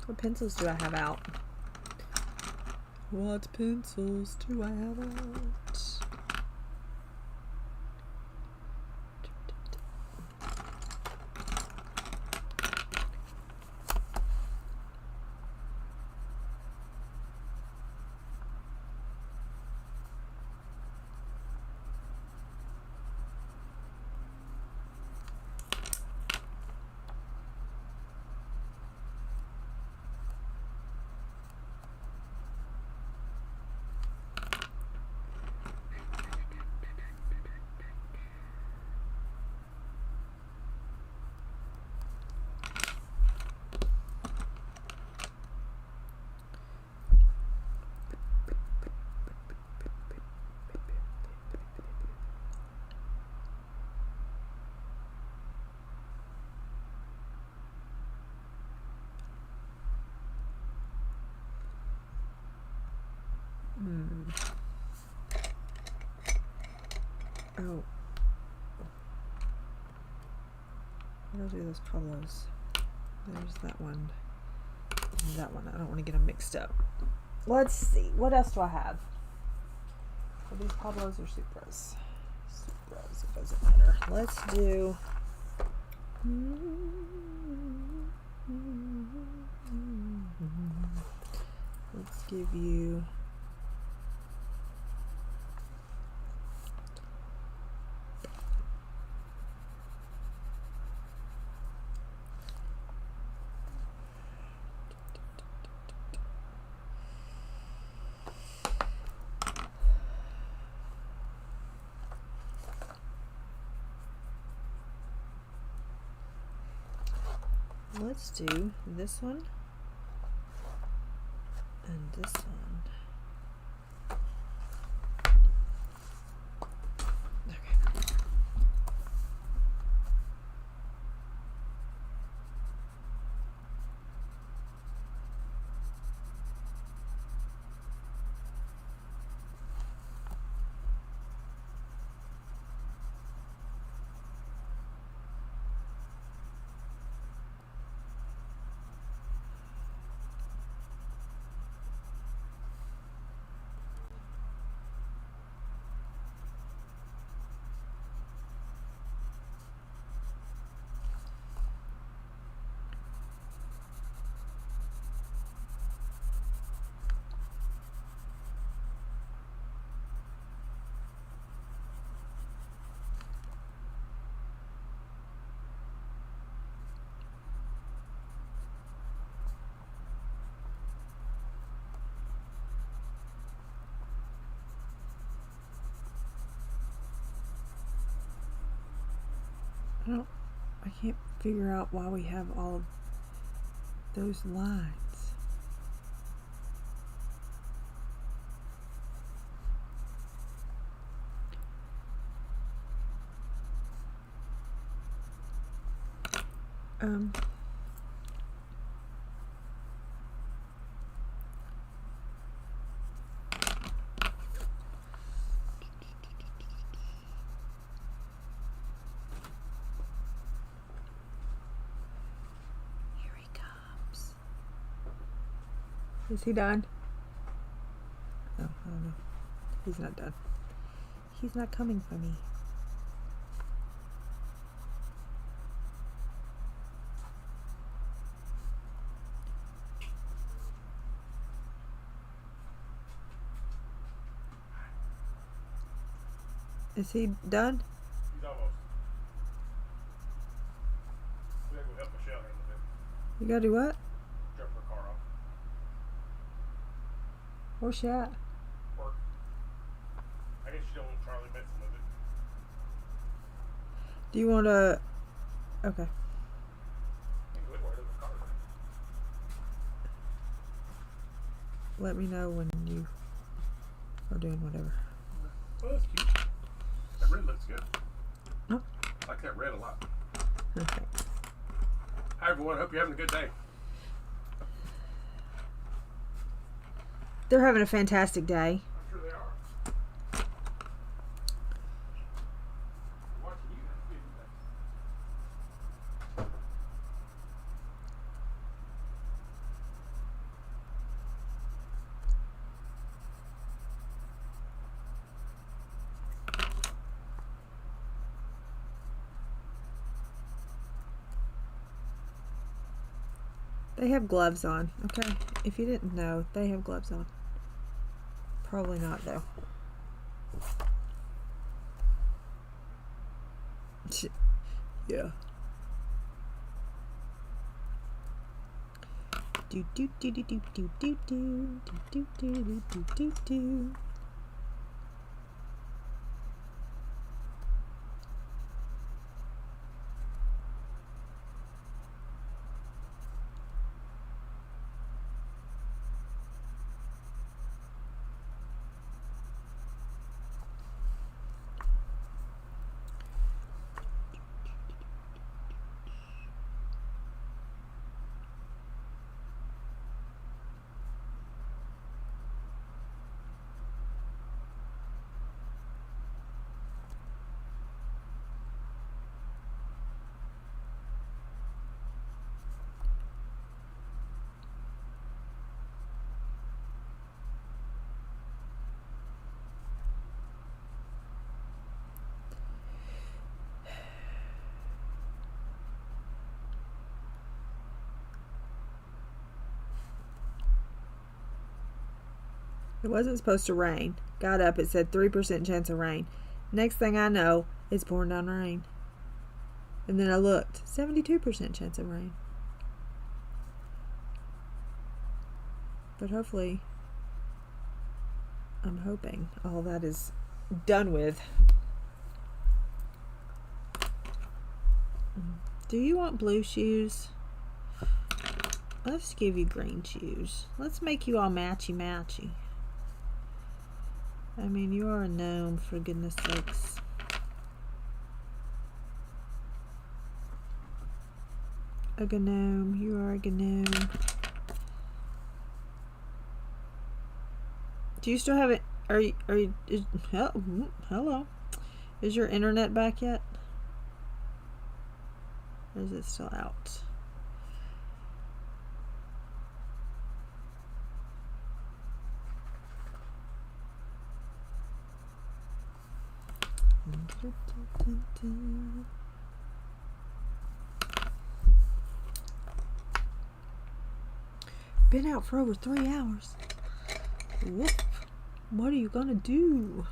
what pencils do I have out? What pencils do I have out? Oh. What do I do with those Pablos? There's that one. And that one. I don't want to get them mixed up. Let's see. What else do I have? Are these Pablos or Supras? Supras. It doesn't matter. Let's do... Let's give you... Let's do this one and this one. Okay. I can't figure out why we have all of those lines. Is he done? No, I don't know. He's not done. He's not coming for me. Is he done?
He's almost. We gotta go help Michelle here in a bit.
You gotta do what?
Drop her car off.
Where's she at?
Work. I guess she don't want Charlie messing with it.
Do you want to... Okay.
Hey, where the car is?
Let me know when you are doing whatever.
Well, that's cute. That red looks good.
Oh.
I like that red a lot.
Okay.
Hi, everyone. Hope you're having a good day.
They're having a fantastic day.
I'm sure they are. Watching you. That's good.
They have gloves on, okay? If you didn't know, they have gloves on. Probably not, though. Yeah. Do do do do do do do do do do do do do do. It wasn't supposed to rain. Got up, it said 3% chance of rain. Next thing I know, it's pouring down rain. And then I looked, 72% chance of rain. But hopefully, I'm hoping all that is done with. Do you want blue shoes? Let's give you green shoes. Let's make you all matchy-matchy. I mean, you are a gnome, for goodness sakes. A gnome. You are a gnome. Do you still have it? Hello. Is your internet back yet? Or is it still out? Been out for over 3 hours. Whoop. What are you gonna do?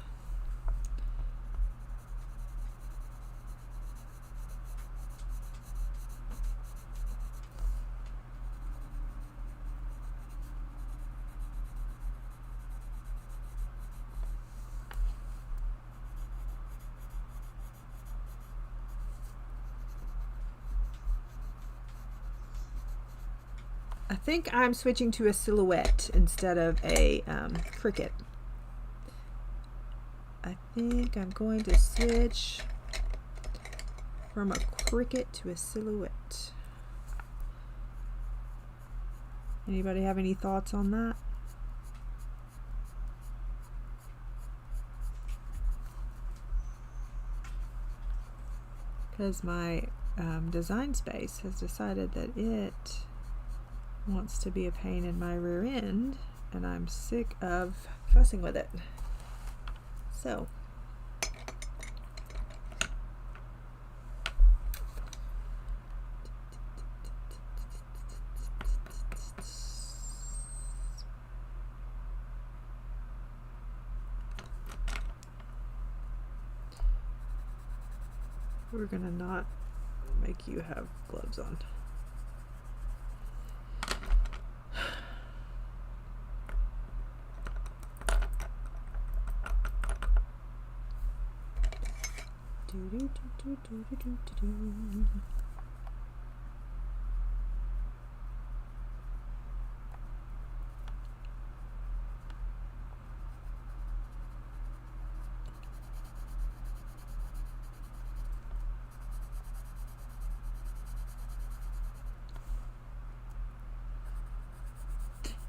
I think I'm switching to a silhouette instead of a cricket. I think I'm going to switch from a cricket to a silhouette. Anybody have any thoughts on that? Because my design space has decided that it wants to be a pain in my rear end, and I'm sick of fussing with it. So we're gonna not make you have gloves on.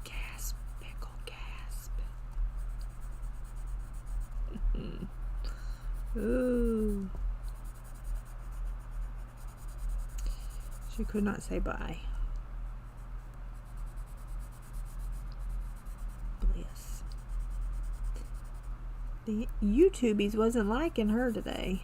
Gasp, pickle, gasp. Ooh. She could not say bye. Bliss. The YouTubies wasn't liking her today.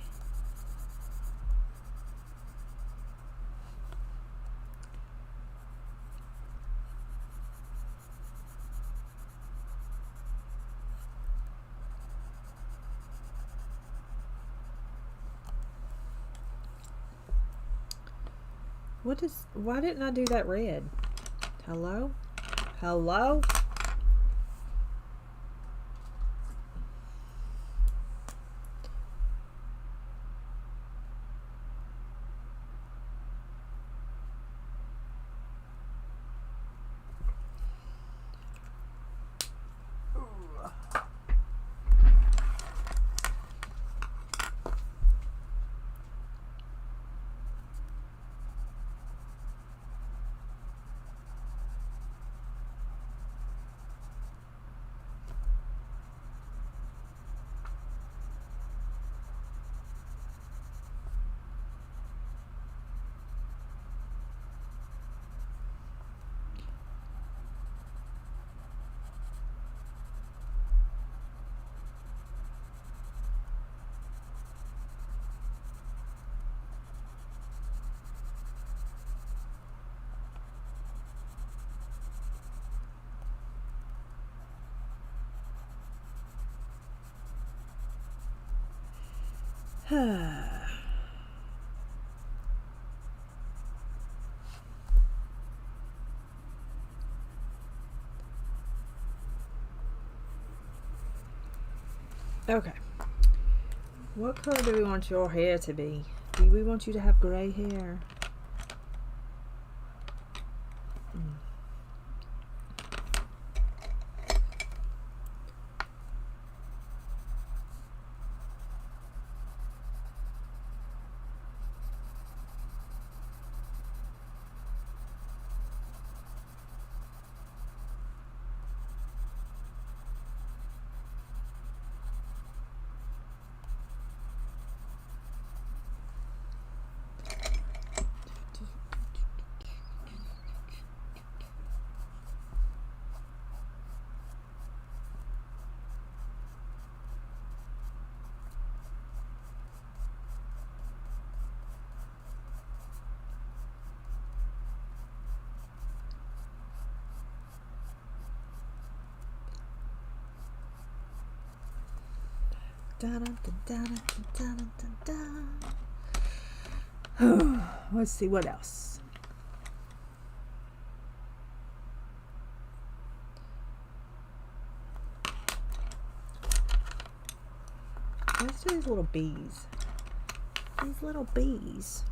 Why didn't I do that red? Hello? Hello? Okay. What color do we want your hair to be? Do we want you to have gray hair? Let's see what else. Let's do these little bees. These little bees.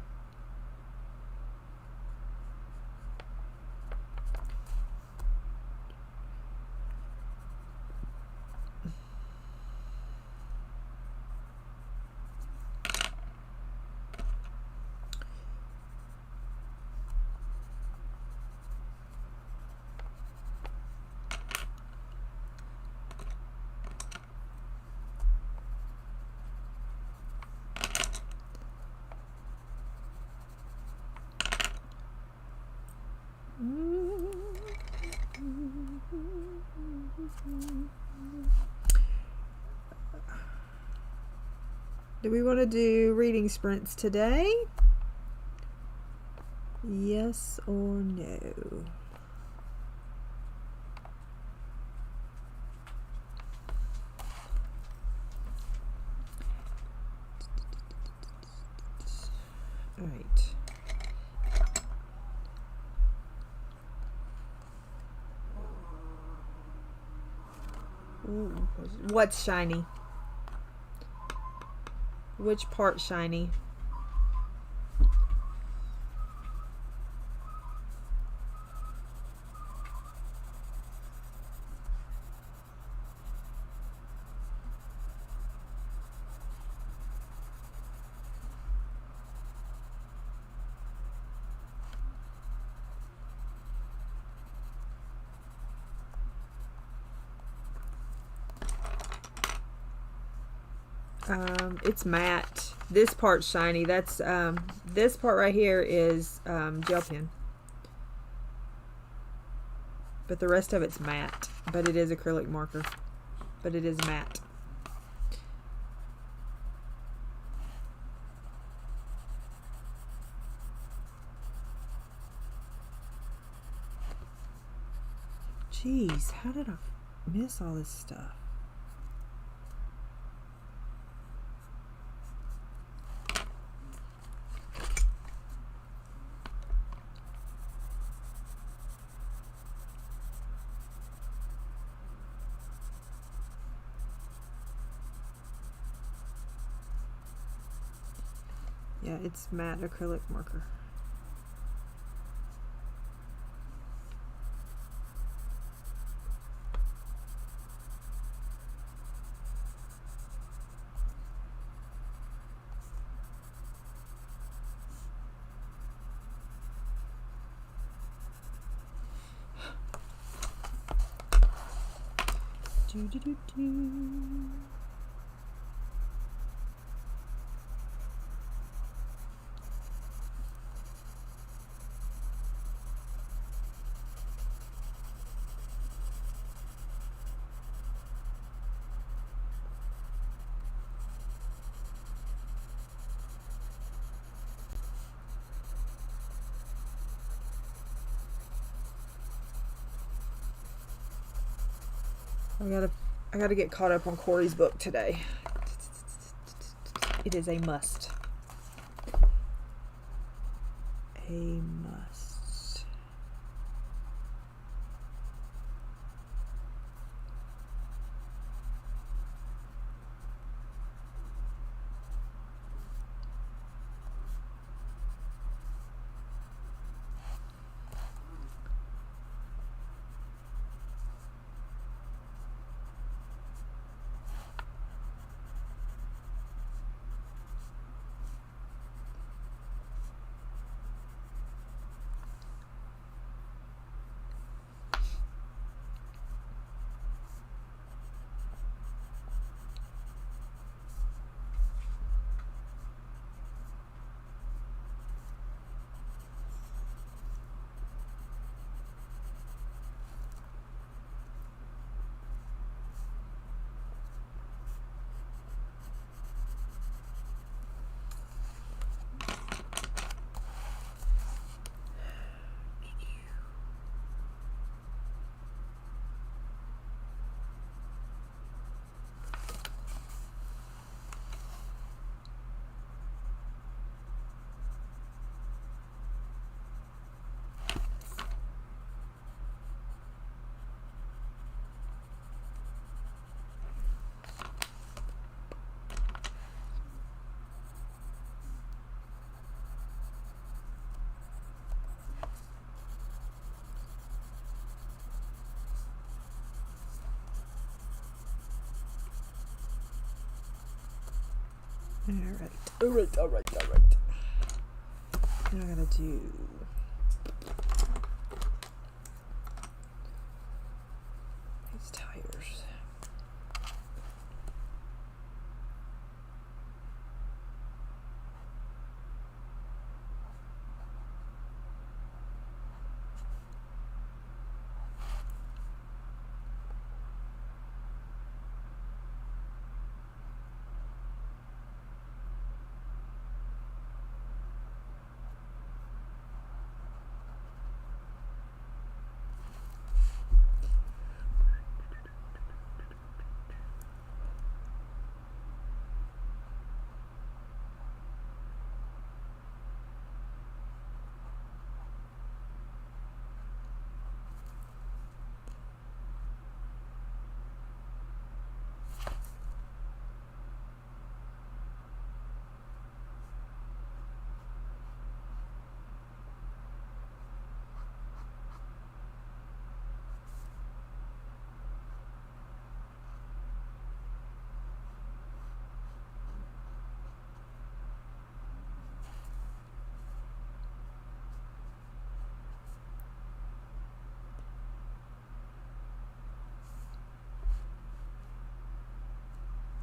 Do we want to do reading sprints today? Yes or no? All right. Ooh, what's shiny? Which part shiny? It's matte. This part's shiny. That's this part right here is gel pen. But the rest of it's matte. But it is acrylic marker. But it is matte. Jeez, how did I miss all this stuff? Yeah, it's matte acrylic marker. Do, do, do, do. I gotta get caught up on Corey's book today. It is a must. A must. All right. Now I gotta do these tires.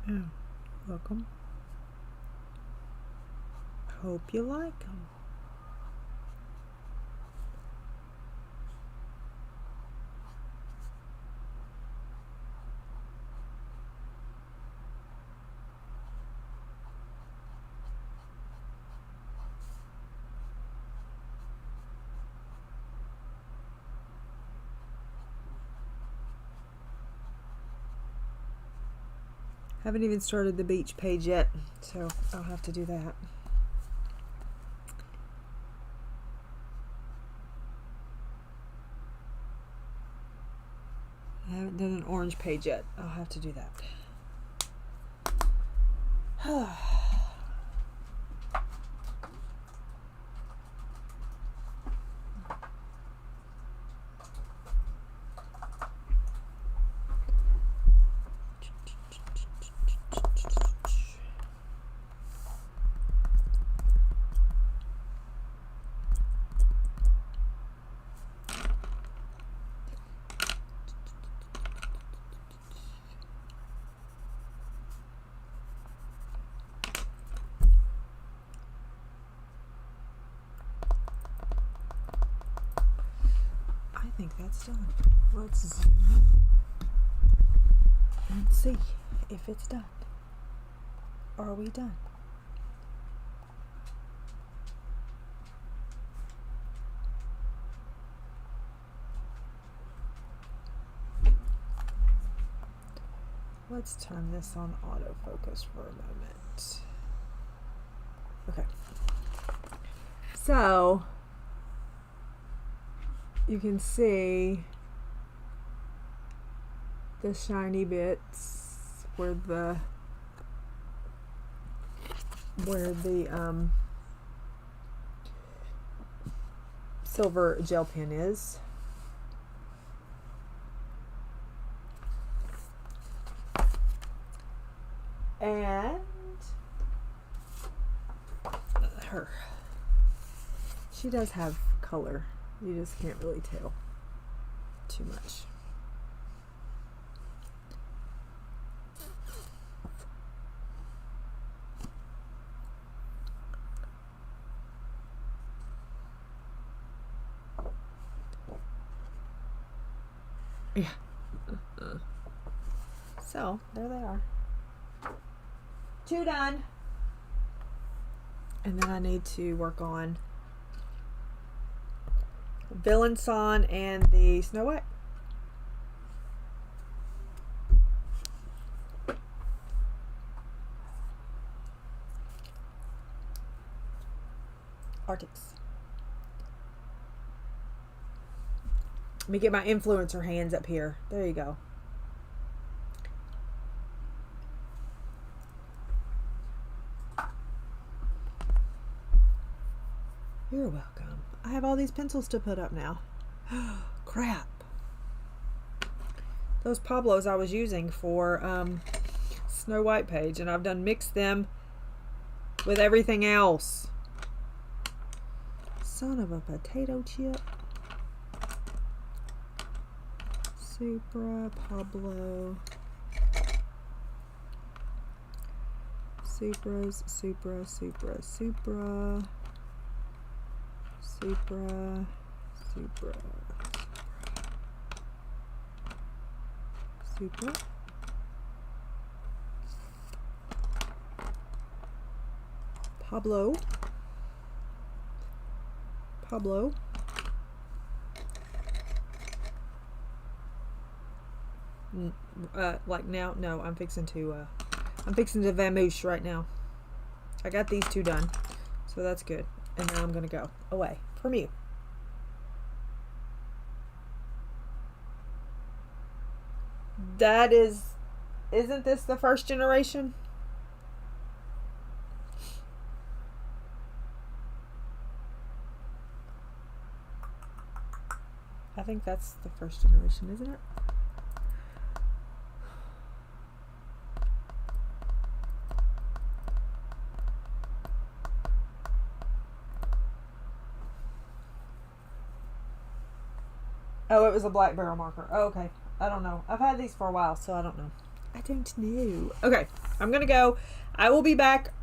Oh, welcome. Hope you like them. Haven't even started the beach page yet, so I'll have to do that. I haven't done an orange page yet. I'll have to do that. think that's done. Let's zoom in and see if it's done. Are we done? Let's turn this on autofocus for a moment. Okay. So you can see the shiny bits where the silver gel pen is. And she does have color. You just can't really tell too much. Yeah. So there they are. 2 done. And then I need to work on Villain Son and the Snow White. Arctics. Let me get my influencer hands up here. There you go. You're welcome. I have all these pencils to put up now. Crap. Those Pablos I was using for Snow White page, and I've done mixed them with everything else. Son of a potato chip. Supra, Pablo. Supras, Supra, Supra, Supra. Supra, Supra, Supra. Pablo. Pablo. Like now? No, I'm fixing to vamoose right now. I got these 2 done, so that's good. And now I'm gonna go away from you. That isn't this the first generation? I think that's the first generation, isn't it? Oh, it was a black barrel marker. Oh, okay. I don't know. I've had these for a while, so I don't know. I don't know. Okay, I'm going to go. I will be back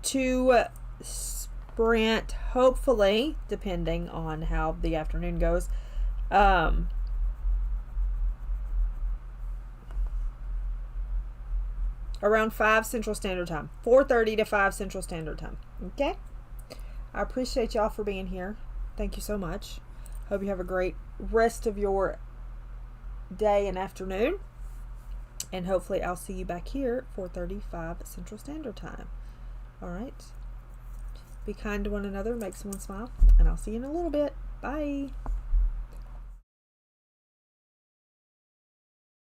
to sprint, hopefully, depending on how the afternoon goes. Around 5 Central Standard Time. 4:30 to 5 Central Standard Time. Okay? I appreciate y'all for being here. Thank you so much. Hope you have a great rest of your day and afternoon. And hopefully I'll see you back here at 4:35 Central Standard Time. Alright. Be kind to one another. Make someone smile. And I'll see you in a little bit. Bye.